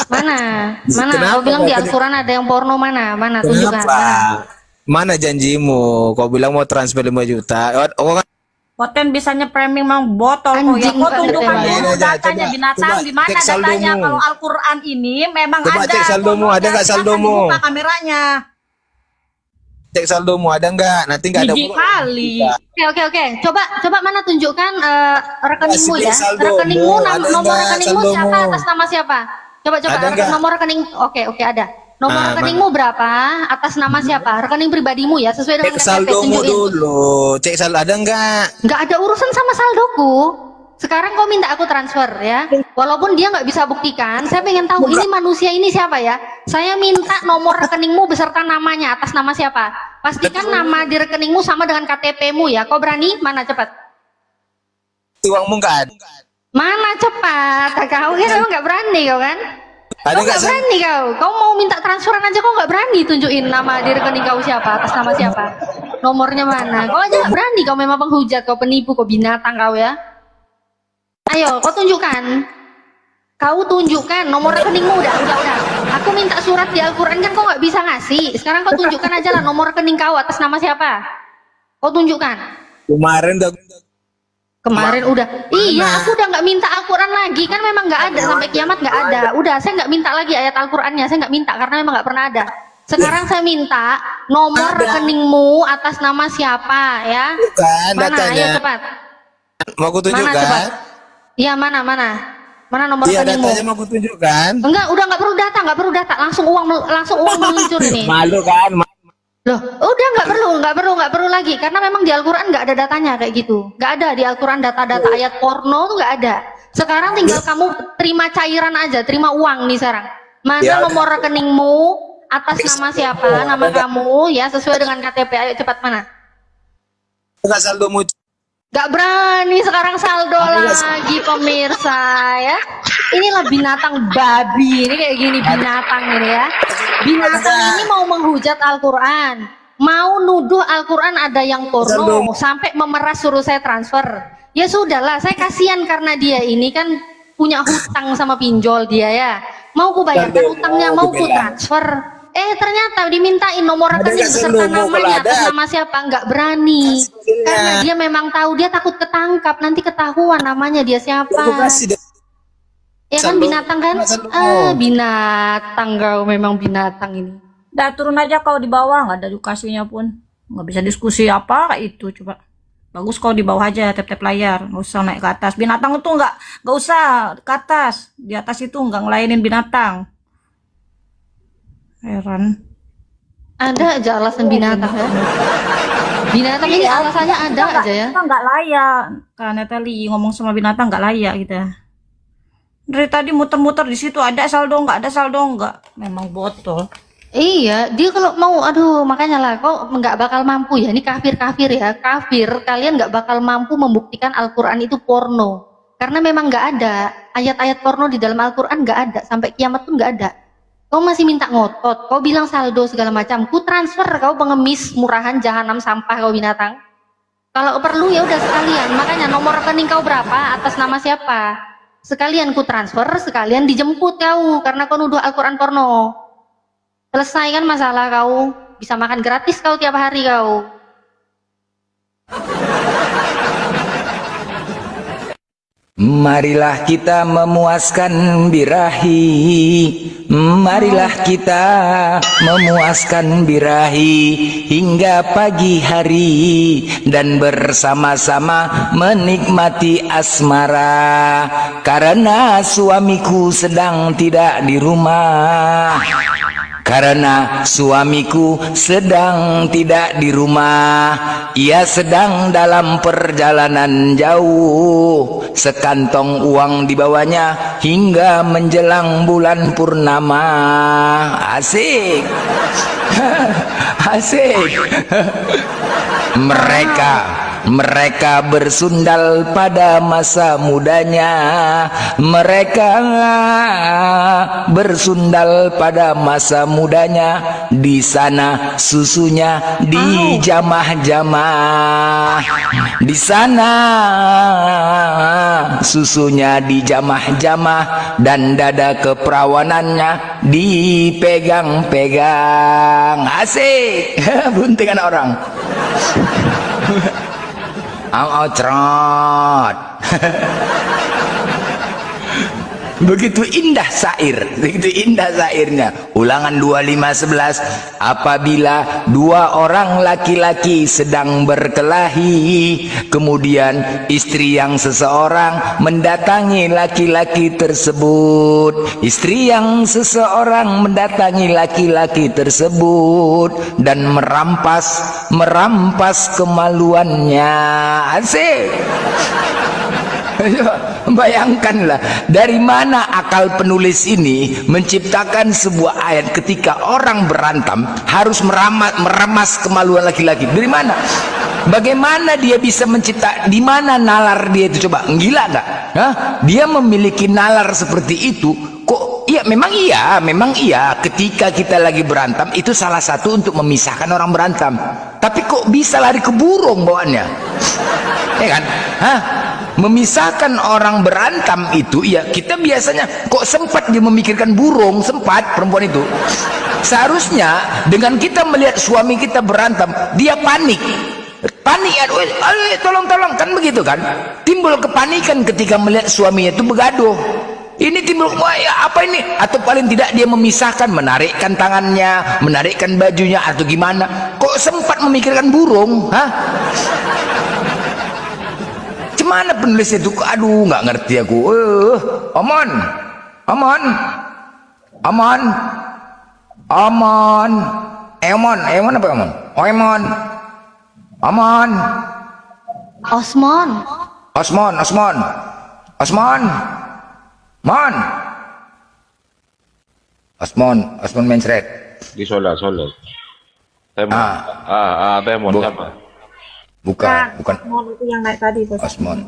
Speaker 6: Mana?
Speaker 7: Kenapa
Speaker 6: Kau bilang di
Speaker 7: kau-
Speaker 6: Al-Quran ada yang porno mana? Tunjukkan.
Speaker 7: Kenapa?
Speaker 6: Mana?
Speaker 7: Mana janjimu? Kau bilang mau transfer 5 juta. Oh kan
Speaker 8: Poten bisanya framing mang botol kok ya.
Speaker 6: Anjing
Speaker 8: Kau
Speaker 6: banget
Speaker 8: tunjukkan
Speaker 6: emang.
Speaker 8: dulu
Speaker 7: Coba,
Speaker 8: datanya binatang
Speaker 7: coba
Speaker 8: di mana
Speaker 7: cek saldomu.
Speaker 8: datanya kalau Al-Quran ini memang
Speaker 7: Coba
Speaker 8: ada.
Speaker 7: cek saldomu,
Speaker 8: pornonya.
Speaker 7: ada nggak
Speaker 8: Silakan
Speaker 7: saldomu?
Speaker 8: dibuka kameranya.
Speaker 7: cek saldomu ada nggak? Nanti nggak ada.
Speaker 8: Gigi kali.
Speaker 6: Oke. Coba mana tunjukkan rekeningmu
Speaker 7: Kasih
Speaker 6: ya.
Speaker 7: saldomu,
Speaker 6: Rekeningmu
Speaker 7: ada
Speaker 6: nomor
Speaker 7: nggak
Speaker 6: rekeningmu siapa
Speaker 7: saldomu?
Speaker 6: atas nama siapa? Coba
Speaker 7: Ada nggak?
Speaker 6: nomor rekening. Oke ada. Nomor
Speaker 7: Ah,
Speaker 6: rekeningmu berapa? Atas nama siapa? Rekening pribadimu ya sesuai dengan
Speaker 7: Cek
Speaker 6: KTP
Speaker 7: saldomu
Speaker 6: tunjukin.
Speaker 7: dulu. Cek saldo ada nggak?
Speaker 6: Nggak ada urusan sama saldoku. Sekarang kau minta aku transfer ya. Walaupun dia nggak bisa buktikan, saya pengen tahu ini manusia ini siapa ya. Saya minta nomor rekeningmu beserta namanya atas nama siapa. Pastikan nama di rekeningmu sama dengan KTP-mu ya. Kau berani? Mana cepat?
Speaker 7: Uangmu nggak ada.
Speaker 6: Mana cepat? Kau kan nggak berani kau kan?
Speaker 7: Ada
Speaker 6: Kau
Speaker 7: nggak?
Speaker 6: nggak berani kau. Kau mau minta transferan aja kau nggak berani tunjukin nama di rekening kau siapa atas nama siapa. Nomornya mana? Kau aja nggak berani. Kau memang penghujat, kau penipu, kau binatang kau ya. Ayo, kau tunjukkan. Kau tunjukkan nomor rekeningmu udah. Aku minta surat di Al-Quran kan kau nggak bisa ngasih. Sekarang kau tunjukkan aja lah nomor rekening kau atas nama siapa. Kau tunjukkan. Kemarin udah. Iya, aku udah nggak minta Al-Quran lagi. Kan memang nggak ada sampai kiamat nggak ada. Udah, saya nggak minta lagi ayat Al-Qurannya. Saya nggak minta karena memang nggak pernah ada. Sekarang saya minta nomor rekeningmu atas nama siapa ya.
Speaker 7: Bukan
Speaker 6: Mana?
Speaker 7: datanya.
Speaker 6: Ayo cepat.
Speaker 7: Mau aku
Speaker 6: Mana
Speaker 7: tunjukkan?
Speaker 6: cepat? Iya mana? Mana nomor
Speaker 7: Iya
Speaker 6: rekeningmu?
Speaker 7: datanya mau aku tunjukkan.
Speaker 6: Enggak, udah nggak perlu data. Langsung uang meluncur ini.
Speaker 7: Malu kan?
Speaker 6: Loh, udah nggak perlu lagi karena memang di Al-Quran nggak ada datanya kayak gitu. Nggak ada di Al-Quran data-data ayat porno tuh nggak ada. Sekarang tinggal kamu terima cairan aja, terima uang nih sekarang. Mana
Speaker 7: Ya.
Speaker 6: nomor rekeningmu atas nama siapa? Nama kamu ya sesuai dengan KTP. Ayo cepat mana?
Speaker 7: Enggak saldomu.
Speaker 6: Gak berani sekarang saldo lagi pemirsa ya. Inilah binatang babi ini kayak gini binatang ini ya. Binatang ini mau menghujat Al-Quran, mau nuduh Al-Quran ada yang porno, sampai memeras suruh saya transfer. Ya sudahlah, saya kasihan karena dia ini kan punya hutang sama pinjol dia ya. Mau ku bayarkan hutangnya, mau ku transfer. Ternyata dimintain nomor rekening beserta namanya atas nama siapa, nggak berani. Karena dia memang tahu, dia takut ketangkap, nanti ketahuan namanya dia siapa. Ya kan binatang kan? Binatang kau memang binatang ini.
Speaker 8: Udah turun aja kau di bawah, nggak ada edukasinya pun. Nggak bisa diskusi apa kayak itu coba. Bagus kau di bawah aja tap-tap layar, nggak usah naik ke atas. Binatang itu nggak usah ke atas. Di atas itu nggak ngelainin binatang. Heran.
Speaker 6: Ada aja alasan binatang ya. Binatang ini alasannya ada aja ya.
Speaker 8: Kita nggak layak. Karena tadi ngomong sama binatang nggak layak kita. Dari tadi muter-muter di situ ada saldo nggak. Memang botol.
Speaker 6: Iya, dia kalau mau, aduh makanya lah, kok nggak bakal mampu ya. Ini kafir ya, kafir. Kalian nggak bakal mampu membuktikan Al-Quran itu porno. Karena memang nggak ada ayat-ayat porno di dalam Al-Quran, nggak ada. Sampai kiamat pun nggak ada. Kau masih minta ngotot, kau bilang saldo segala macam. Ku transfer, kau pengemis, murahan, jahanam, sampah, kau binatang. Kalau perlu ya udah sekalian. Makanya nomor rekening kau berapa, atas nama siapa? Sekalian ku transfer, sekalian dijemput kau karena kau nuduh Al-Qur'an porno. Selesai kan masalah kau. Bisa makan gratis kau tiap hari kau.
Speaker 3: Marilah kita memuaskan birahi, marilah kita memuaskan birahi hingga pagi hari dan bersama-sama menikmati asmara karena suamiku sedang tidak di rumah. Karena suamiku sedang tidak di rumah, ia sedang dalam perjalanan jauh. Sekantong uang dibawanya hingga menjelang bulan purnama. Asik. Asik. Mereka bersundal pada masa mudanya. Mereka bersundal pada masa mudanya. Di sana susunya dijamah-jamah. Di sana susunya dijamah-jamah dan dada keperawanannya dipegang-pegang. Asik. Buntingan orang. Cerot. Begitu indah syair, begitu indah syairnya. Ulangan 25:11. Apabila dua orang laki-laki sedang berkelahi, kemudian istri yang seseorang mendatangi laki-laki tersebut. Istri yang seseorang mendatangi laki-laki tersebut dan merampas kemaluannya. Asik. Bayangkanlah dari mana akal penulis ini menciptakan sebuah ayat ketika orang berantem harus meremas kemaluan laki-laki. Dari mana? Bagaimana dia bisa mencipta? Di mana nalar dia itu? Coba, gila nggak? Hah? Dia memiliki nalar seperti itu. Kok? Iya, memang iya. Ketika kita lagi berantem itu salah satu untuk memisahkan orang berantem. Tapi kok bisa lari ke burung bawaannya? Ya kan? Hah? Memisahkan orang berantem itu, ya kita biasanya kok sempat dia memikirkan burung, sempat perempuan itu. Seharusnya dengan kita melihat suami kita berantem, dia panik, aduh, tolong, kan begitu kan? Timbul kepanikan ketika melihat suaminya itu begaduh. Ini timbul, wah ya apa ini? Atau paling tidak dia memisahkan, menarikkan tangannya, menarikkan bajunya atau gimana? Kok sempat memikirkan burung? Hah? Mana penulis itu? Aduh, nggak ngerti aku. Aman. Emon apa Emon? Oh, Emon. Aman.
Speaker 6: Osmon.
Speaker 3: Osmon mencret.
Speaker 4: Di Solo. Temon. Temon siapa?
Speaker 3: Bukan.
Speaker 8: Itu yang naik tadi, Bos.
Speaker 3: Osmon.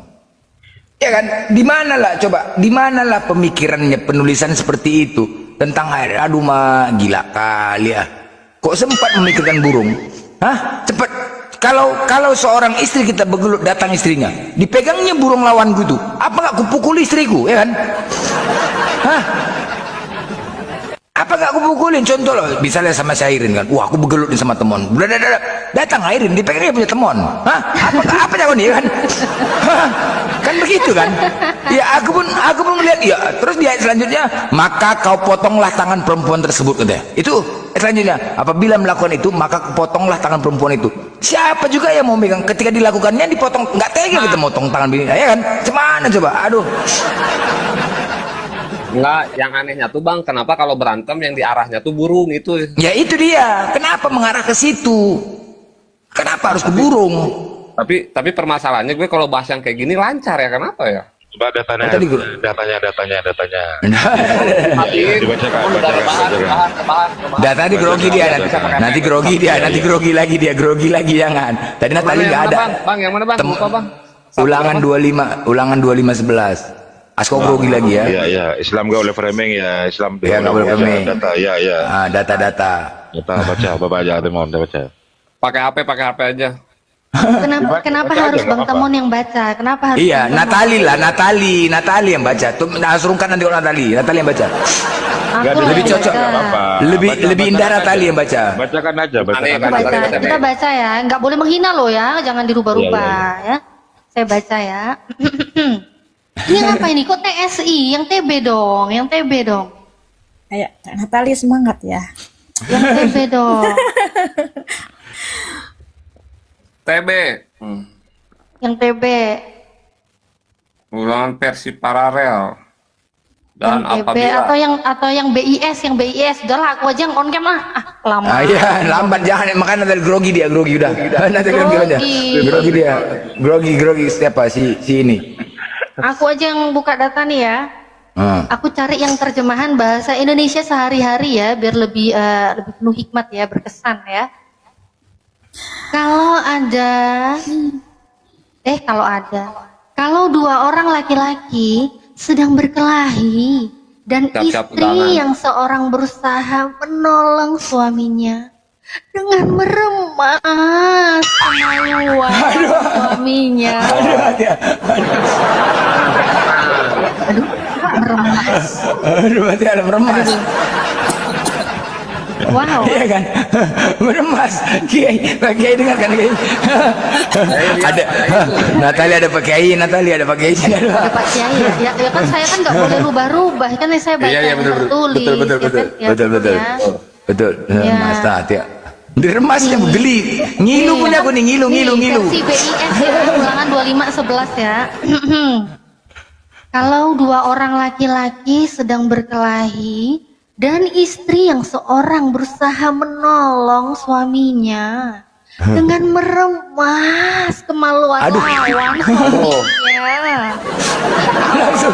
Speaker 3: Ya kan? Di manalah coba? Di manalah pemikirannya penulisan seperti itu tentang air? Aduh mah gila kali ya. Kok sempat memikirkan burung? Hah? Cepat. Kalau seorang istri kita begelut datang istrinya, dipegangnya burung lawanku itu, apa nggak kupukul istriku, ya kan? Hah? Apa gak aku pukulin? Contoh loh, misalnya sama si Airin kan, wah aku begelutin sama teman, datang Airin, dipegangnya punya teman. Hah? Apa jago nih kan? Kan begitu kan? Ya aku pun melihat, ya terus dia selanjutnya, maka kau potonglah tangan perempuan tersebut katanya. Itu selanjutnya, apabila melakukan itu, maka potonglah tangan perempuan itu. Siapa juga yang mau megang? Ketika dilakukannya dipotong, nggak tega kita motong tangan bini, ya kan? Cuman coba, aduh.
Speaker 5: Enggak, yang anehnya tuh Bang, kenapa kalau berantem yang diarahnya tuh burung itu?
Speaker 3: Ya itu dia, kenapa mengarah ke situ? Kenapa harus ke burung?
Speaker 5: Tapi permasalahannya gue kalau bahas yang kayak gini lancar ya, kenapa ya?
Speaker 4: Coba datanya. Dibacakan.
Speaker 3: Data tadi grogi dia, nanti grogi lagi dia, jangan. Tadi Natali nggak ada.
Speaker 5: Bang, yang mana Bang? Lupa Bang.
Speaker 3: Ulangan 25:11. Asko grogi lagi ya.
Speaker 4: Iya, Islam gak boleh framing ya, Islam
Speaker 3: ya, gak boleh framing.
Speaker 4: Data, ya.
Speaker 3: Data.
Speaker 4: Data baca aja, Temon, baca.
Speaker 5: Pakai HP aja.
Speaker 6: Kenapa harus Bang Temon yang baca? Kenapa harus?
Speaker 3: Iya,
Speaker 6: Bang Temon?
Speaker 3: Natali yang baca. Tuh, nah, surungkan nanti orang Natali yang baca.
Speaker 6: Aku
Speaker 3: Lebih
Speaker 6: yang
Speaker 3: cocok.
Speaker 6: baca.
Speaker 3: Lebih indah Natali yang baca.
Speaker 4: Bacakan aja,
Speaker 6: Kita baca ya, nggak boleh menghina loh ya, jangan dirubah-rubah ya. Saya baca ya. Ini apa ini? Kok TSI? Yang TB dong, yang TB dong.
Speaker 8: Ayo, Kak Natali semangat ya.
Speaker 6: Yang TB dong.
Speaker 5: TB.
Speaker 6: Yang TB.
Speaker 5: Ulangan versi paralel. Dan
Speaker 6: Yang TB
Speaker 5: apabila
Speaker 6: atau yang BIS, udahlah aku aja yang on cam lah. Lama.
Speaker 3: Iya, lambat jangan makanya nanti grogi udah. Nanti grogi aja. Grogi dia. Grogi siapa si ini.
Speaker 6: Aku aja yang buka data nih ya. Aku cari yang terjemahan bahasa Indonesia sehari-hari ya, biar lebih penuh hikmat ya, berkesan ya. Kalau dua orang laki-laki sedang berkelahi dan istri yang seorang berusaha menolong suaminya dengan meremas kemaluan suaminya. Meremas.
Speaker 3: Berarti ada meremas.
Speaker 6: Wow.
Speaker 3: Iya kan? Meremas. Kiai dengar kan Kiai? Ada Natali ada Pak Kiai, Ada Pak Kiai
Speaker 6: Ya kan saya kan nggak boleh rubah-rubah kan saya baca yang tertulis.
Speaker 3: Betul. Mas Tati. Diremasnya geli. Ngilu punya aku nih, ngilu.
Speaker 6: Versi BIS ya, ulangan 2511 ya. Kalau dua orang laki-laki sedang berkelahi dan istri yang seorang berusaha menolong suaminya dengan meremas kemaluan lawan suaminya.
Speaker 3: Langsung.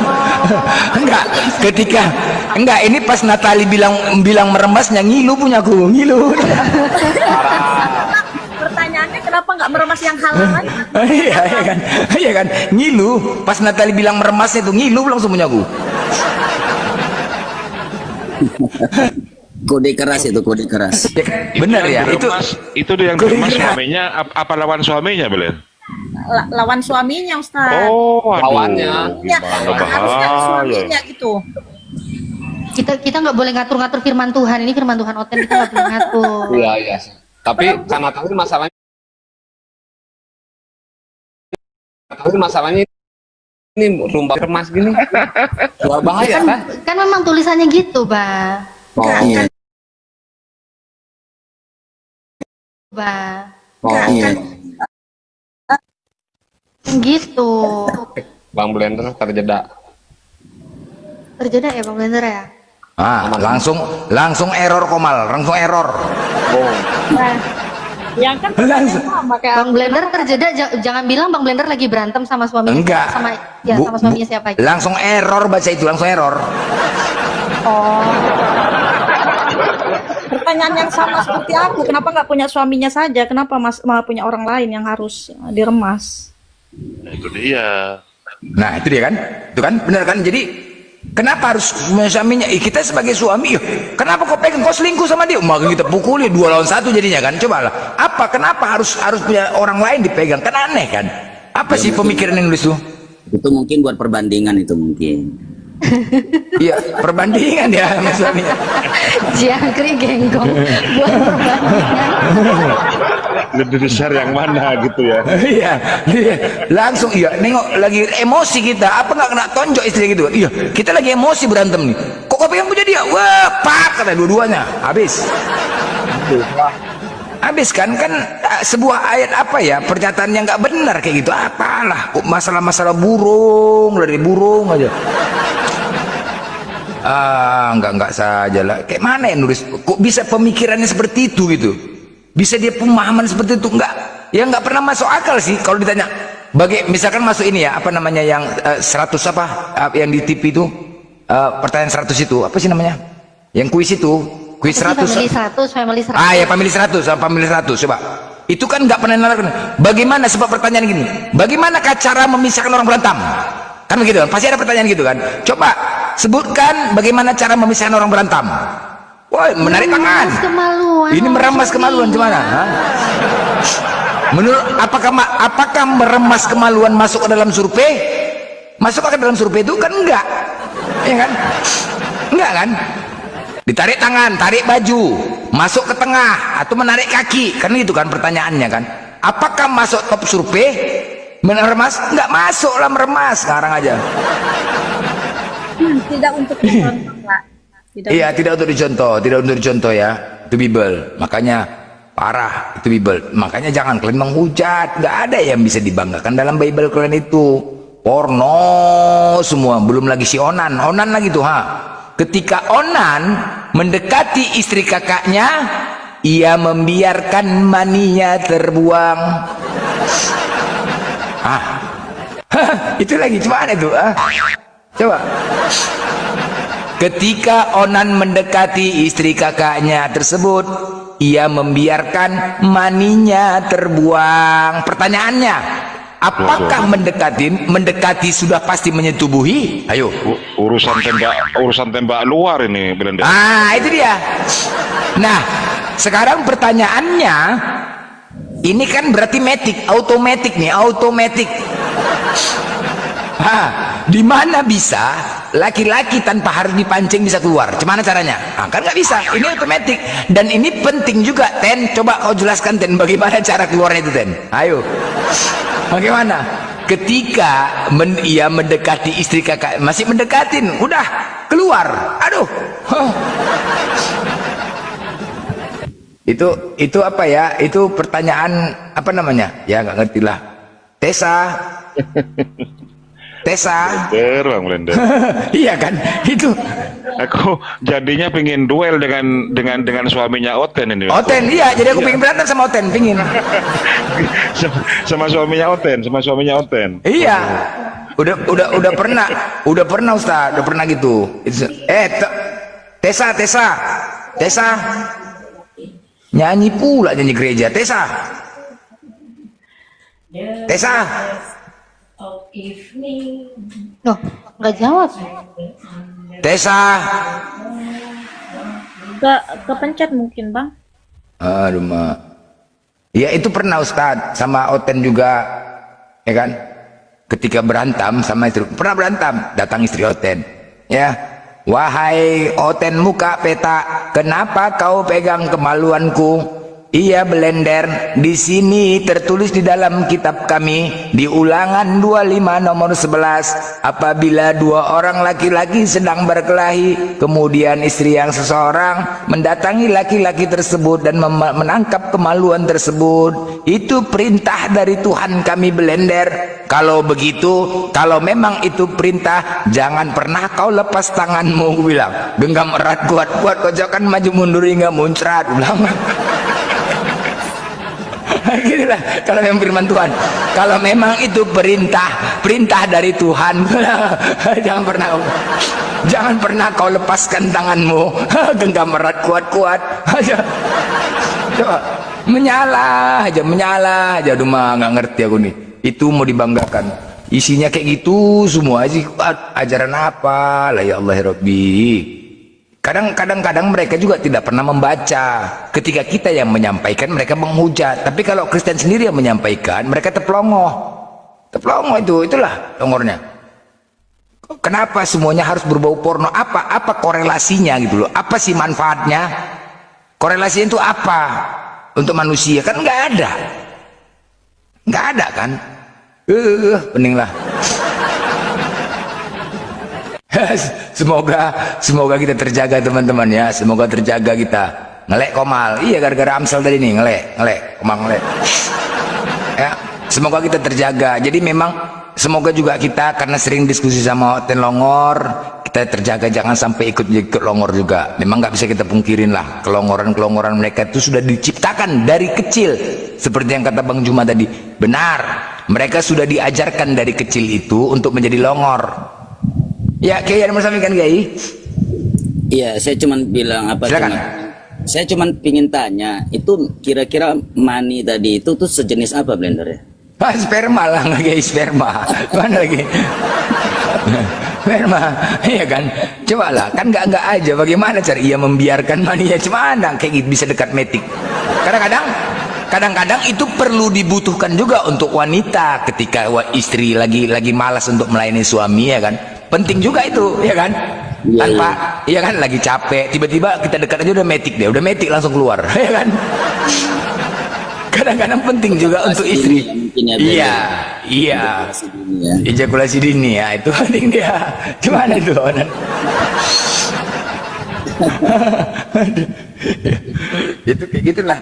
Speaker 3: Enggak, ini pas Natali bilang meremasnya ngilu punya aku, ngilu.
Speaker 8: Pertanyaannya kenapa nggak meremas yang halal aja?
Speaker 3: Iya kan, ngilu. Pas Natali bilang meremasnya itu ngilu langsung punya aku.
Speaker 9: Kode keras itu, kode keras.
Speaker 3: Benar ya,
Speaker 4: itu dia yang diremas suaminya apa lawan suaminya, Belen?
Speaker 8: Lawan suaminya, Ustaz.
Speaker 4: Oh,
Speaker 5: lawannya.
Speaker 8: Ya, harusnya suaminya gitu.
Speaker 6: Kita nggak boleh ngatur-ngatur firman Tuhan. Ini firman Tuhan oten, kita nggak boleh ngatur.
Speaker 5: Iya. Tapi karena tadi masalahnya ini rumah remas gini. Luar bahaya kan?
Speaker 6: Kan memang tulisannya gitu, Ba. Gitu.
Speaker 5: Bang Blender terjeda
Speaker 6: Ya Bang Blender ya.
Speaker 3: Langsung error Komal, langsung error.
Speaker 8: Yang kan sama kayak
Speaker 6: Bang Blender terjeda, jangan bilang Bang Blender lagi berantem sama suaminya.
Speaker 3: Enggak.
Speaker 6: Sama suaminya siapa aja.
Speaker 3: Langsung error baca itu, langsung error.
Speaker 8: Pertanyaan yang sama seperti aku, kenapa nggak punya suaminya saja? Kenapa malah punya orang lain yang harus diremas?
Speaker 4: Nah, itu dia.
Speaker 3: Nah, itu dia kan? Itu kan benar kan? Jadi kenapa harus suaminya? Kita sebagai suami, kenapa kau pegang, kau selingkuh sama dia? Maka kita pukuli 2 lawan 1 jadinya kan? Cobalah. Kenapa harus punya orang lain dipegang? Kan aneh kan? Apa sih pemikiran yang nulis tuh?
Speaker 9: Itu mungkin buat perbandingan itu mungkin.
Speaker 3: Iya, perbandingan ya sama suaminya.
Speaker 6: Jangkrik genggong buat perbandingan.
Speaker 4: Lebih besar yang mana gitu ya?
Speaker 3: Iya, langsung nengok lagi emosi kita, apa nggak kena tonjok istri gitu? Iya, kita lagi emosi berantem nih. Kok kau pengen punya dia? Wah, pak kata dua-duanya, habis kan sebuah ayat pernyataan yang nggak benar kayak gitu. Apalah, kok masalah burung dari burung aja. Enggak saja lah. Kayak mana yang nulis? Kok bisa pemikirannya seperti itu gitu? Bisa dia pemahaman seperti itu? Enggak pernah masuk akal sih kalau ditanya. Misalkan masuk ini ya, apa namanya yang 100 yang di TV itu, pertanyaan 100 itu, apa sih namanya? Yang kuis itu, kuis 100.
Speaker 6: Family 100.
Speaker 3: Ya, family 100, family 100 coba. Itu kan nggak pernah nelakukan. Bagaimana sebab pertanyaan gini? Bagaimanakah cara memisahkan orang berantem? Kan begitu kan? Pasti ada pertanyaan gitu kan? Coba sebutkan bagaimana cara memisahkan orang berantem. Wah, menarik tangan. Ini meramas kemaluan gimana? Menurut apakah meremas kemaluan masuk ke dalam survei? Masuk ke dalam survei itu kan enggak. Ya kan? Enggak kan? Ditarik tangan, tarik baju, masuk ke tengah atau menarik kaki. Kan itu kan pertanyaannya kan. Apakah masuk top survei? Meremas? Enggak masuk lah meremas sekarang aja.
Speaker 8: Tidak untuk dicontoh, Pak.
Speaker 3: Iya, tidak untuk dicontoh ya. Itu Bible. Makanya parah itu Bible. Makanya jangan kalian menghujat. Nggak ada yang bisa dibanggakan dalam Bible kalian itu. Porno semua. Belum lagi si Onan lagi tuh Ketika Onan mendekati istri kakaknya, ia membiarkan maninya terbuang. Itu lagi gimana itu? Coba. Ketika Onan mendekati istri kakaknya tersebut, ia membiarkan maninya terbuang. Pertanyaannya, apakah mendekati sudah pasti menyetubuhi? Ayo.
Speaker 4: Urusan tembak luar ini, Belanda.
Speaker 3: Itu dia. Nah, sekarang pertanyaannya, ini kan berarti automatic. Di mana bisa laki-laki tanpa harus dipancing bisa keluar? Gimana caranya? Kan nggak bisa. Ini otomatis dan ini penting juga. Ten, coba kau jelaskan Ten, bagaimana cara keluarnya itu Ten? Ayo. Bagaimana? Ketika ia mendekati istri kakak, masih mendekatin, udah keluar. Aduh. Itu apa ya? Itu pertanyaan apa namanya? Ya nggak ngerti lah. Tessa. Iya kan itu.
Speaker 4: Aku jadinya pingin duel dengan suaminya Oten ini.
Speaker 3: Oten, iya. Jadi aku pingin berantem sama Oten, pingin.
Speaker 4: sama suaminya Oten.
Speaker 3: Iya. Udah pernah Ustaz, udah pernah gitu. Tessa. Nyanyi gereja. Tessa.
Speaker 6: Loh, nggak jawab.
Speaker 3: Tessa.
Speaker 8: Kepencet mungkin, Bang.
Speaker 3: Aduh, Mak. Ya itu pernah Ustadz sama Oten juga, ya kan? Ketika berantem sama istri, pernah berantem, datang istri Oten, ya. Wahai Oten muka peta, kenapa kau pegang kemaluanku? Iya Blender, di sini tertulis di dalam kitab kami di Ulangan 25 nomor 11, apabila dua orang laki-laki sedang berkelahi, kemudian istri yang seseorang mendatangi laki-laki tersebut dan menangkap kemaluan tersebut, itu perintah dari Tuhan kami Blender. Kalau begitu, kalau memang itu perintah, jangan pernah kau lepas tanganmu, gue bilang. Genggam erat kuat-kuat, kau jangan maju mundur hingga muncrat, bilang. Gitulah kalau memang firman Tuhan, kalau memang itu perintah dari Tuhan, jangan pernah kau lepaskan tanganmu, genggam erat kuat-kuat. Coba menyala aja. Aduh mah nggak ngerti aku nih. Itu mau dibanggakan, isinya kayak gitu semua sih. Ajaran apa lah ya Allah ya Rabbi. Kadang-kadang mereka juga tidak pernah membaca. Ketika kita yang menyampaikan, mereka menghujat. Tapi kalau Kristen sendiri yang menyampaikan, mereka terpelongoh. Itulah longornya. Kenapa semuanya harus berbau porno? Apa korelasinya gitu loh? Apa sih manfaatnya? Korelasinya itu apa untuk manusia? Kan nggak ada kan? Pening lah. Semoga kita terjaga teman-teman ya. Semoga terjaga kita. Ngelek Komal. Iya gara-gara Amsal tadi nih ngelek. Komal ngelek. Ya, semoga kita terjaga. Jadi memang semoga juga kita karena sering diskusi sama Ten Longor, kita terjaga jangan sampai ikut longor juga. Memang nggak bisa kita pungkirin lah. Kelongoran mereka itu sudah diciptakan dari kecil. Seperti yang kata Bang Juma tadi. Benar. Mereka sudah diajarkan dari kecil itu untuk menjadi longor. Ya, Kiai ada mau sampaikan Kiai?
Speaker 9: Iya, saya cuma bilang apa?
Speaker 3: Silakan.
Speaker 9: Saya cuma pingin tanya, itu kira-kira mani tadi itu tuh sejenis apa Blender ya?
Speaker 3: Sperma lah, Kiai, sperma. Mana lagi? Sperma, iya kan? Coba lah, kan nggak aja. Bagaimana cara ia membiarkan maninya? Cuma kayak gitu bisa dekat metik. kadang-kadang itu perlu dibutuhkan juga untuk wanita ketika istri lagi malas untuk melayani suami, ya kan? Penting juga itu, ya kan? Tanpa, ya kan, lagi capek, tiba-tiba kita dekat aja udah metik langsung keluar, ya kan? Kadang-kadang penting juga untuk istri. Iya. Ejakulasi dini ya, itu penting dia. Gimana itu, Onan? Itu kayak gitulah.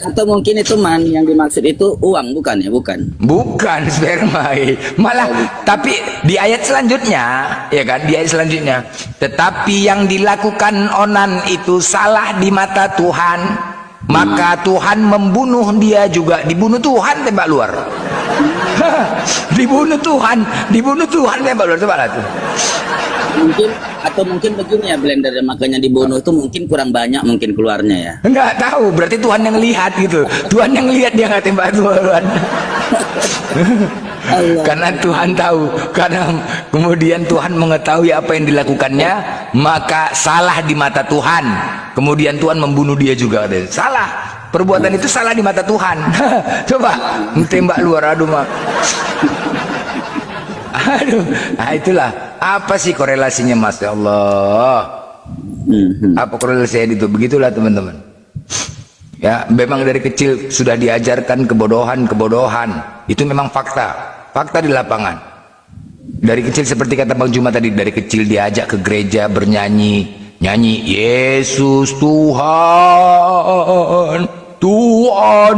Speaker 9: Atau mungkin itu mani yang dimaksud itu uang, bukan ya? Bukan
Speaker 3: sperma. Malah tapi di ayat selanjutnya, ya kan, di ayat selanjutnya, tetapi yang dilakukan Onan itu salah di mata Tuhan, maka Tuhan membunuh dia juga. Dibunuh Tuhan, tembak luar. dibunuh Tuhan tembak luar. Coba lah tuh.
Speaker 9: Mungkin begini ya, Blender, makanya dibunuh itu mungkin kurang banyak mungkin keluarnya ya.
Speaker 3: Enggak tahu, berarti Tuhan yang lihat gitu. Tuhan yang lihat, dia nggak tembak Tuhan. Karena Tuhan tahu, karena kemudian Tuhan mengetahui apa yang dilakukannya, maka salah di mata Tuhan. Kemudian Tuhan membunuh dia juga. Salah. Perbuatan itu salah di mata Tuhan. Coba tembak luar, aduh mak. Aduh, nah itulah. Apa sih korelasinya, Mas? Ya Allah. Apa korelasinya itu? Begitulah teman-teman. Ya, memang dari kecil sudah diajarkan kebodohan. Itu memang fakta di lapangan. Dari kecil seperti kata Bang Juma tadi, dari kecil diajak ke gereja bernyanyi, Yesus Tuhan,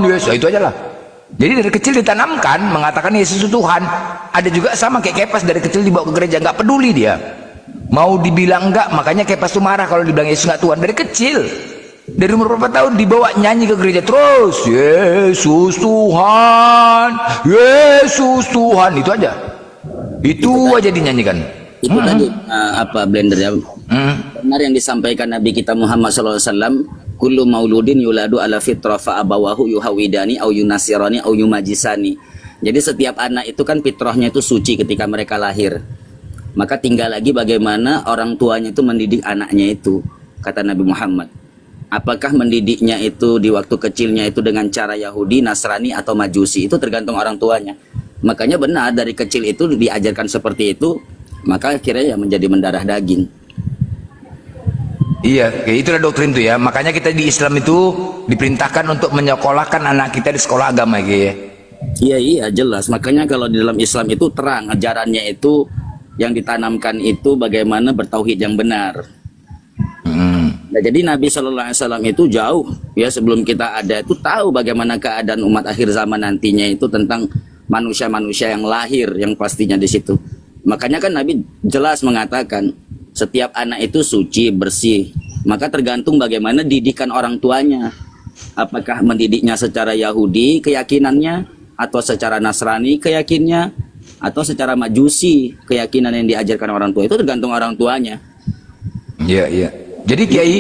Speaker 3: Yesus, itu aja lah. Jadi dari kecil ditanamkan mengatakan Yesus itu Tuhan. Ada juga sama kayak Kepas, dari kecil dibawa ke gereja, nggak peduli dia. Mau dibilang enggak, makanya Kepas tuh marah kalau dibilang Yesus nggak Tuhan. Dari kecil, dari umur berapa tahun dibawa nyanyi ke gereja terus, Yesus Tuhan, itu aja. Itu aja dinyanyikan.
Speaker 9: Itu tadi apa, Blender ya? Benar yang disampaikan Nabi kita Muhammad SAW, kullu mauludin yuladu ala fitrah fa abawahu yuhawidani au yunasirani au yumajisani. Jadi setiap anak itu kan fitrahnya itu suci ketika mereka lahir. Maka tinggal lagi bagaimana orang tuanya itu mendidik anaknya itu, kata Nabi Muhammad. Apakah mendidiknya itu di waktu kecilnya itu dengan cara Yahudi, Nasrani atau Majusi, itu tergantung orang tuanya. Makanya benar dari kecil itu diajarkan seperti itu, maka akhirnya ya menjadi mendarah daging.
Speaker 3: Iya, itulah doktrin itu ya. Makanya kita di Islam itu diperintahkan untuk menyekolahkan anak kita di sekolah agama ya.
Speaker 9: Iya jelas. Makanya kalau di dalam Islam itu terang ajarannya itu, yang ditanamkan itu bagaimana bertauhid yang benar. Nah, jadi Nabi SAW itu jauh ya sebelum kita ada itu tahu bagaimana keadaan umat akhir zaman nantinya itu tentang manusia-manusia yang lahir yang pastinya di situ. Makanya kan Nabi jelas mengatakan setiap anak itu suci, bersih. Maka tergantung bagaimana didikan orang tuanya. Apakah mendidiknya secara Yahudi keyakinannya, atau secara Nasrani keyakinannya, atau secara Majusi keyakinan yang diajarkan orang tua. Itu tergantung orang tuanya.
Speaker 3: Iya. Jadi Kiai,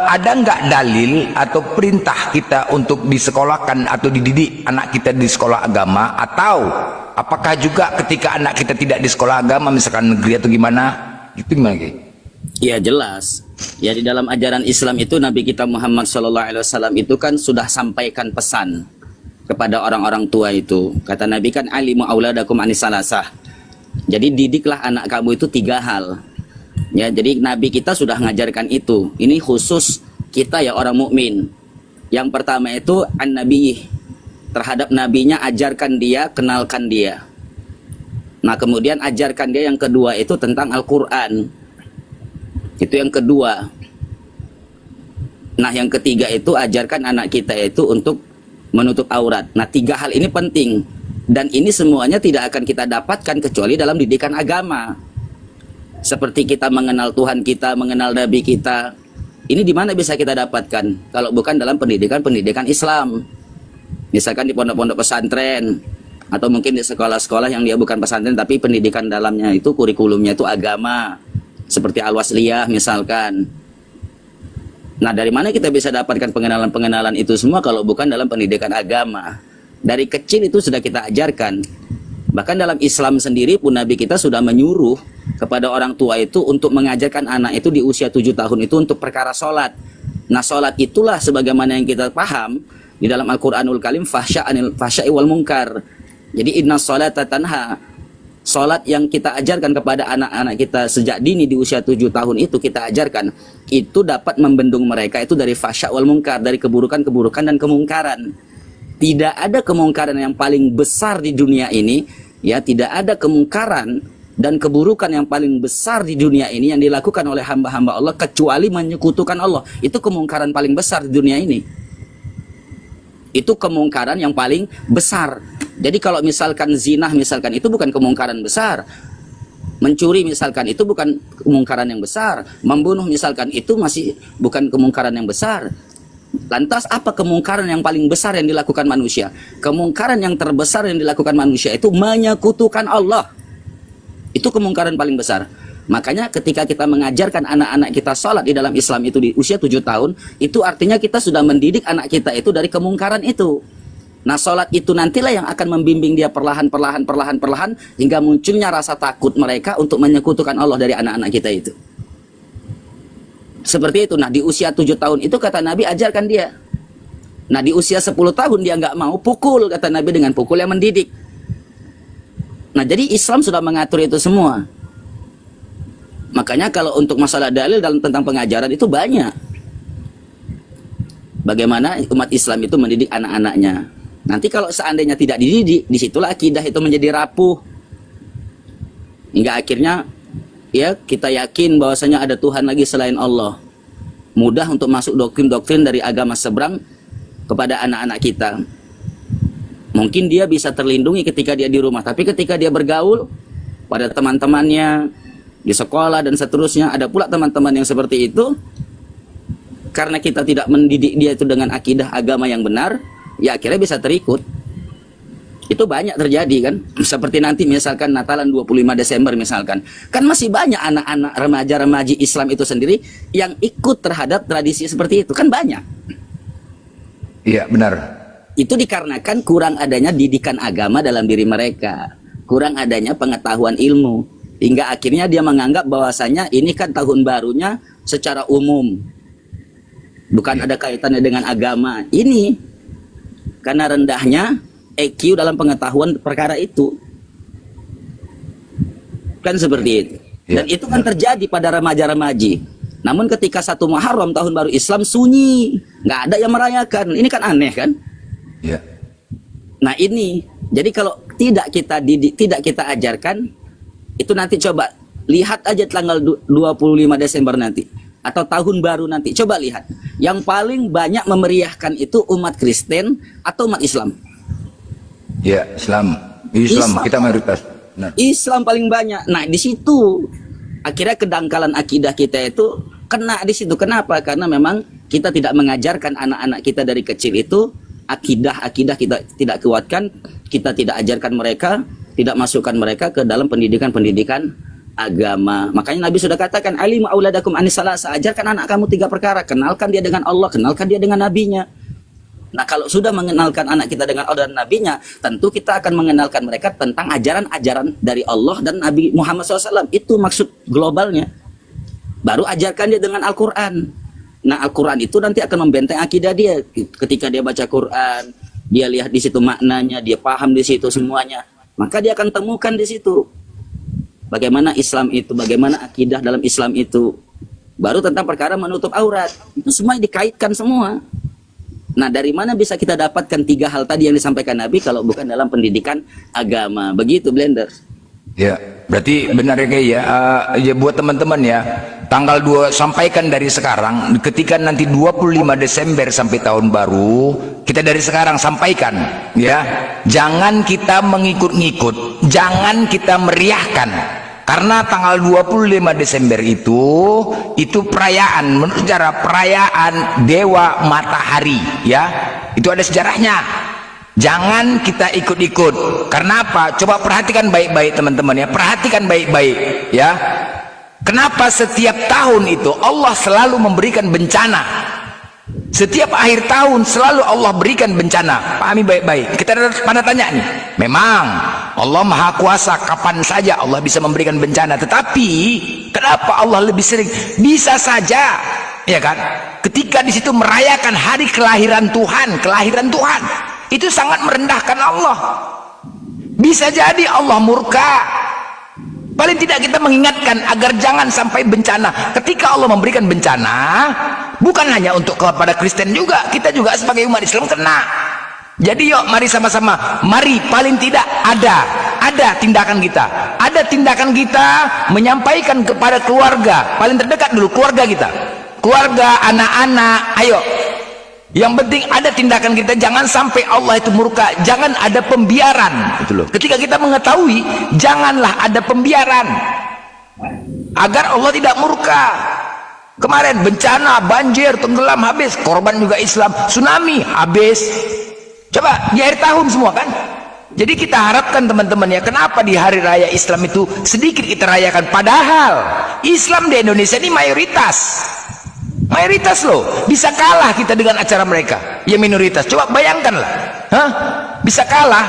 Speaker 3: ada nggak dalil atau perintah kita untuk disekolahkan atau dididik anak kita di sekolah agama, atau apakah juga ketika anak kita tidak di sekolah agama, misalkan negeri atau gimana, itu gimana Kiai?
Speaker 9: Ya jelas. Ya di dalam ajaran Islam itu Nabi kita Muhammad SAW itu kan sudah sampaikan pesan kepada orang-orang tua itu. Kata Nabi kan alimu auladakum anisalasah. Jadi didiklah anak kamu itu 3 hal. Ya, jadi Nabi kita sudah mengajarkan itu. Ini khusus kita ya orang mukmin. Yang pertama itu an-nabi, terhadap nabinya ajarkan dia, kenalkan dia. Nah, kemudian ajarkan dia yang kedua itu tentang Al-Qur'an. Itu yang kedua. Nah, yang ketiga itu ajarkan anak kita itu untuk menutup aurat. Nah, 3 hal ini penting. Dan ini semuanya tidak akan kita dapatkan kecuali dalam didikan agama. Seperti kita mengenal Tuhan kita, mengenal Nabi kita. Ini di mana bisa kita dapatkan? Kalau bukan dalam pendidikan Islam. Misalkan di pondok-pondok pesantren, atau mungkin di sekolah-sekolah yang dia bukan pesantren tapi pendidikan dalamnya itu kurikulumnya itu agama. Seperti Al-Wasliyah misalkan. Nah, dari mana kita bisa dapatkan pengenalan-pengenalan itu semua kalau bukan dalam pendidikan agama? Dari kecil itu sudah kita ajarkan. Bahkan dalam Islam sendiri pun Nabi kita sudah menyuruh kepada orang tua itu untuk mengajarkan anak itu di usia 7 tahun itu untuk perkara sholat. Nah, sholat itulah sebagaimana yang kita paham, Di dalam Al-Qur'anul Karim fahsya'i wal munkar. Jadi inna sholata tanha, salat yang kita ajarkan kepada anak-anak kita sejak dini di usia 7 tahun itu kita ajarkan, itu dapat membendung mereka itu dari fahsya' wal munkar, dari keburukan-keburukan dan kemungkaran. Tidak ada kemungkaran yang paling besar di dunia ini, ya, tidak ada kemungkaran dan keburukan yang paling besar di dunia ini yang dilakukan oleh hamba-hamba Allah kecuali menyekutukan Allah. Itu kemungkaran paling besar di dunia ini. Itu kemungkaran yang paling besar. Jadi kalau misalkan zina misalkan itu bukan kemungkaran besar. Mencuri misalkan itu bukan kemungkaran yang besar. Membunuh misalkan itu masih bukan kemungkaran yang besar. Lantas apa kemungkaran yang paling besar yang dilakukan manusia? Kemungkaran yang terbesar yang dilakukan manusia itu menyekutukan Allah. Itu kemungkaran paling besar. Makanya ketika kita mengajarkan anak-anak kita sholat di dalam Islam itu di usia 7 tahun, itu artinya kita sudah mendidik anak kita itu dari kemungkaran itu. Nah, sholat itu nantilah yang akan membimbing dia perlahan hingga munculnya rasa takut mereka untuk menyekutukan Allah dari anak-anak kita itu. Seperti itu. Nah, di usia 7 tahun itu kata Nabi ajarkan dia. Nah, di usia 10 tahun dia nggak mau, pukul, kata Nabi, dengan pukul yang mendidik. Nah, jadi Islam sudah mengatur itu semua. Makanya kalau untuk masalah dalil dalam tentang pengajaran itu banyak. Bagaimana umat Islam itu mendidik anak-anaknya. Nanti kalau seandainya tidak dididik, disitulah akidah itu menjadi rapuh. Hingga akhirnya ya kita yakin bahwasanya ada Tuhan lagi selain Allah. Mudah untuk masuk doktrin-doktrin dari agama seberang kepada anak-anak kita. Mungkin dia bisa terlindungi ketika dia di rumah, tapi ketika dia bergaul pada teman-temannya di sekolah dan seterusnya, ada pula teman-teman yang seperti itu. Karena kita tidak mendidik dia itu dengan akidah agama yang benar, ya akhirnya bisa terikut. Itu banyak terjadi kan. Seperti nanti misalkan Natalan 25 Desember misalkan, kan masih banyak anak-anak remaja-remaji Islam itu sendiri yang ikut terhadap tradisi seperti itu, kan banyak.
Speaker 3: Iya, benar.
Speaker 9: Itu dikarenakan kurang adanya didikan agama dalam diri mereka, kurang adanya pengetahuan ilmu, hingga akhirnya dia menganggap bahwasanya ini kan tahun barunya secara umum, bukan ada kaitannya dengan agama. Ini karena rendahnya EQ dalam pengetahuan perkara itu, kan seperti itu. Dan itu kan terjadi pada remaja-remaji. Namun ketika 1 Muharram tahun baru Islam sunyi, nggak ada yang merayakan. Ini kan aneh kan? Ya. Nah ini, jadi kalau tidak kita didik, tidak kita ajarkan, itu nanti coba lihat aja tanggal 25 Desember nanti atau tahun baru nanti, coba lihat yang paling banyak memeriahkan itu umat Kristen atau umat Islam?
Speaker 3: Ya, Islam kita mayoritas. Benar. Islam
Speaker 9: paling banyak. Nah di situ akhirnya kedangkalan akidah kita itu kena di situ. Kenapa? Karena memang kita tidak mengajarkan anak-anak kita dari kecil itu akidah kita tidak kuatkan, kita tidak ajarkan mereka, tidak masukkan mereka ke dalam pendidikan agama. Makanya Nabi sudah katakan, alimu auladakum anis salasa, ajarkan anak kamu 3 perkara, kenalkan dia dengan Allah, kenalkan dia dengan nabinya. Nah, kalau sudah mengenalkan anak kita dengan Allah dan nabinya, tentu kita akan mengenalkan mereka tentang ajaran-ajaran dari Allah dan Nabi Muhammad SAW. Itu maksud globalnya. Baru ajarkan dia dengan Al-Quran. Nah, Al-Quran itu nanti akan membenteng akidah dia. Ketika dia baca Quran, dia lihat di situ maknanya, dia paham di situ semuanya, maka dia akan temukan di situ bagaimana Islam itu, bagaimana akidah dalam Islam itu. Baru tentang perkara menutup aurat, itu semua dikaitkan semua. Nah, dari mana bisa kita dapatkan 3 hal tadi yang disampaikan Nabi kalau bukan dalam pendidikan agama? Begitu, Blender.
Speaker 3: Ya, berarti benar ya kayak ya buat teman-teman ya, tanggal 2 sampaikan dari sekarang, ketika nanti 25 Desember sampai tahun baru, kita dari sekarang sampaikan ya, jangan kita mengikut-ngikut, jangan kita meriahkan, karena tanggal 25 Desember itu perayaan, menurut sejarah perayaan Dewa Matahari ya, itu ada sejarahnya. Jangan kita ikut-ikut. Karena apa? Coba perhatikan baik-baik teman-teman ya. Perhatikan baik-baik ya. Kenapa setiap tahun itu Allah selalu memberikan bencana? Setiap akhir tahun selalu Allah berikan bencana. Pahami baik-baik. Kita pada tanya nih. Memang Allah Maha Kuasa, kapan saja Allah bisa memberikan bencana. Tetapi kenapa Allah lebih sering? Bisa saja ya kan? Ketika di situ merayakan hari kelahiran Tuhan, itu sangat merendahkan Allah. Bisa jadi Allah murka. Paling tidak kita mengingatkan agar jangan sampai bencana. Ketika Allah memberikan bencana, bukan hanya untuk kepada Kristen juga, kita juga sebagai umat Islam kena. Jadi yuk mari sama-sama, mari paling tidak ada tindakan kita menyampaikan kepada keluarga, paling terdekat dulu keluarga kita, keluarga, anak-anak, ayo. Yang penting ada tindakan kita, jangan sampai Allah itu murka, jangan ada pembiaran, gitu loh. Ketika kita mengetahui, janganlah ada pembiaran agar Allah tidak murka. Kemarin bencana, banjir, tenggelam, habis, korban juga Islam, tsunami, habis. Coba di akhir tahun semua kan. Jadi kita harapkan teman-teman ya, kenapa di hari raya Islam itu sedikit kita rayakan, padahal Islam di Indonesia ini mayoritas loh. Bisa kalah kita dengan acara mereka ya minoritas. Coba bayangkanlah, bisa kalah.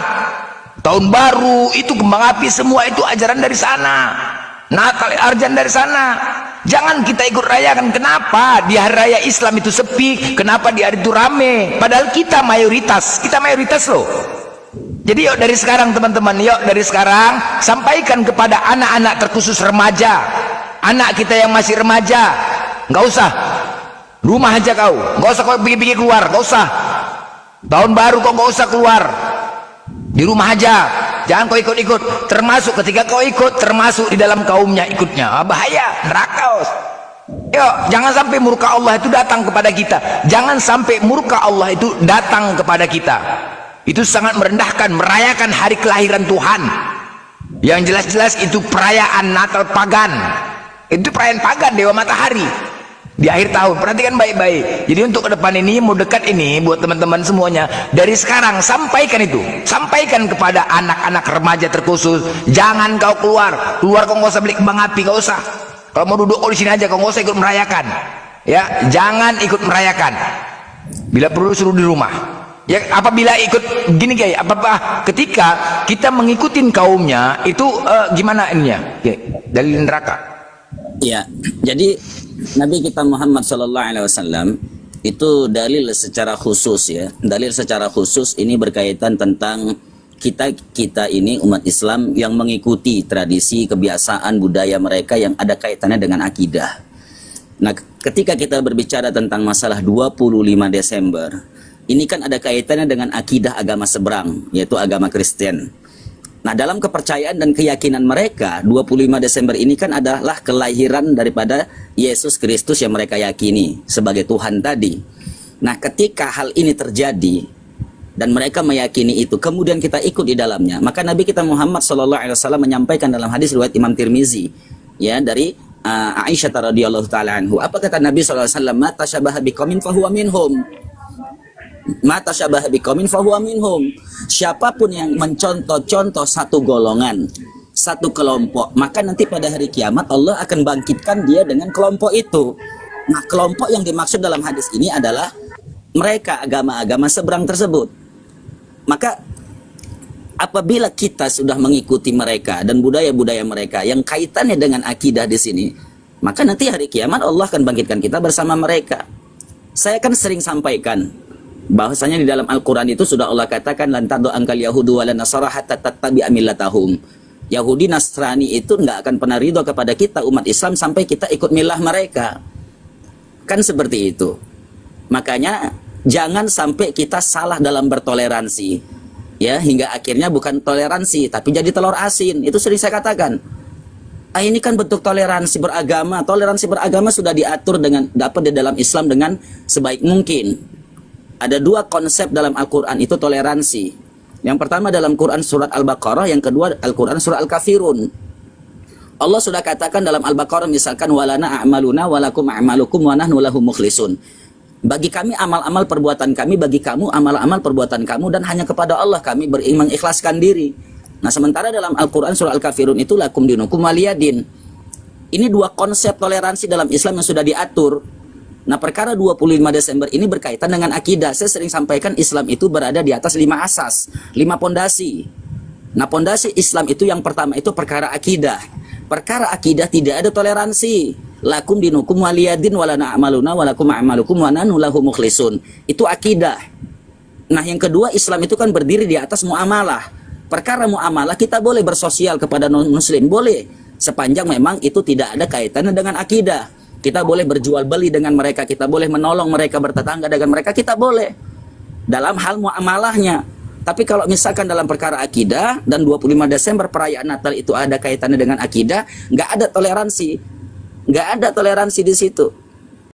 Speaker 3: Tahun baru itu kembang api semua itu ajaran dari sana, Natal arjan dari sana. Jangan kita ikut rayakan. Kenapa di hari raya Islam itu sepi, kenapa di hari itu rame, padahal kita mayoritas loh. Jadi yuk dari sekarang teman-teman, yuk dari sekarang sampaikan kepada anak-anak terkhusus remaja, anak kita yang masih remaja, nggak usah rumah aja kau, nggak usah kau pergi-pergi keluar, nggak usah. Tahun baru kau nggak usah keluar, di rumah aja, jangan kau ikut-ikut. Termasuk ketika kau ikut, termasuk di dalam kaumnya ikutnya, bahaya, neraka. Yuk, jangan sampai murka Allah itu datang kepada kita. Jangan sampai murka Allah itu datang kepada kita. Itu sangat merendahkan. Merayakan hari kelahiran Tuhan, yang jelas-jelas itu perayaan Natal pagan. Itu perayaan pagan, dewa matahari di akhir tahun. Perhatikan baik-baik. Jadi untuk ke depan ini, mau dekat ini, buat teman-teman semuanya, dari sekarang sampaikan itu, sampaikan kepada anak-anak remaja terkhusus, jangan kau keluar kau nggak usah beli kembang api, nggak usah. Kalau mau duduk di sini aja, kau nggak usah ikut merayakan, ya, jangan ikut merayakan. Bila perlu suruh di rumah. Ya, apabila ikut gini kayak apa ketika kita mengikutin kaumnya itu gimana ininya? Ya, dari neraka.
Speaker 9: Ya, jadi Nabi kita Muhammad SAW itu dalil secara khusus ya. Dalil secara khusus ini berkaitan tentang kita ini umat Islam yang mengikuti tradisi, kebiasaan, budaya mereka yang ada kaitannya dengan akidah. Nah, ketika kita berbicara tentang masalah 25 Desember, ini kan ada kaitannya dengan akidah agama seberang, yaitu agama Kristen. Nah, dalam kepercayaan dan keyakinan mereka, 25 Desember ini kan adalah kelahiran daripada Yesus Kristus yang mereka yakini sebagai Tuhan tadi. Nah, ketika hal ini terjadi dan mereka meyakini itu, kemudian kita ikut di dalamnya, maka Nabi kita Muhammad SAW menyampaikan dalam hadis riwayat Imam Tirmizi, ya, dari Aisyah radhiyallahu taala anhu. Apa kata Nabi SAW? Ma tasyabaha biqaumin fahuwa minhum. Mata syabah biqaumin fahuwa minhum. Siapapun yang mencontoh-contoh satu golongan, satu kelompok, maka nanti pada hari kiamat Allah akan bangkitkan dia dengan kelompok itu. Nah, kelompok yang dimaksud dalam hadis ini adalah mereka agama-agama seberang tersebut. Maka apabila kita sudah mengikuti mereka dan budaya-budaya mereka yang kaitannya dengan akidah di sini, maka nanti hari kiamat Allah akan bangkitkan kita bersama mereka. Saya kan sering sampaikan bahwasanya di dalam Al-Quran itu sudah Allah katakan lan tadu angkal yahudu wala nasara hatta tattabi'a millatahum. Yahudi Nasrani itu nggak akan pernah ridho kepada kita umat Islam sampai kita ikut milah mereka. Kan seperti itu. Makanya jangan sampai kita salah dalam bertoleransi, ya, hingga akhirnya bukan toleransi tapi jadi telur asin. Itu sering saya katakan. Ini kan bentuk toleransi beragama. Toleransi beragama sudah diatur dengan dapat di dalam Islam dengan sebaik mungkin. Ada dua konsep dalam Al-Quran itu toleransi. Yang pertama dalam Quran surat Al-Baqarah, yang kedua Al-Quran surat Al-Kafirun. Allah sudah katakan dalam Al-Baqarah misalkan walana a'maluna walakum a'malukum wa nahnu lahu mukhlisun. Bagi kami amal-amal perbuatan kami, bagi kamu amal-amal perbuatan kamu, dan hanya kepada Allah kami mengikhlaskan diri. Nah, sementara dalam Al-Quran surah Al-Kafirun itu lakum dinukum waliyadin. Ini dua konsep toleransi dalam Islam yang sudah diatur. Nah, perkara 25 Desember ini berkaitan dengan akidah. Saya sering sampaikan Islam itu berada di atas 5 asas, 5 pondasi. Nah, pondasi Islam itu yang pertama itu perkara akidah. Perkara akidah tidak ada toleransi. Lakum dinukum waliyadin walana a'maluna walakum a'malukum wa nahnu lahu mukhlisun. Itu akidah. Nah, yang kedua, Islam itu kan berdiri di atas muamalah. Perkara muamalah kita boleh bersosial kepada non-muslim, boleh. Sepanjang memang itu tidak ada kaitannya dengan akidah. Kita boleh berjual beli dengan mereka, kita boleh menolong mereka, bertetangga dengan mereka, kita boleh. Dalam hal muamalahnya. Tapi kalau misalkan dalam perkara akidah, dan 25 Desember perayaan Natal itu ada kaitannya dengan akidah, nggak ada toleransi. Nggak ada toleransi di situ.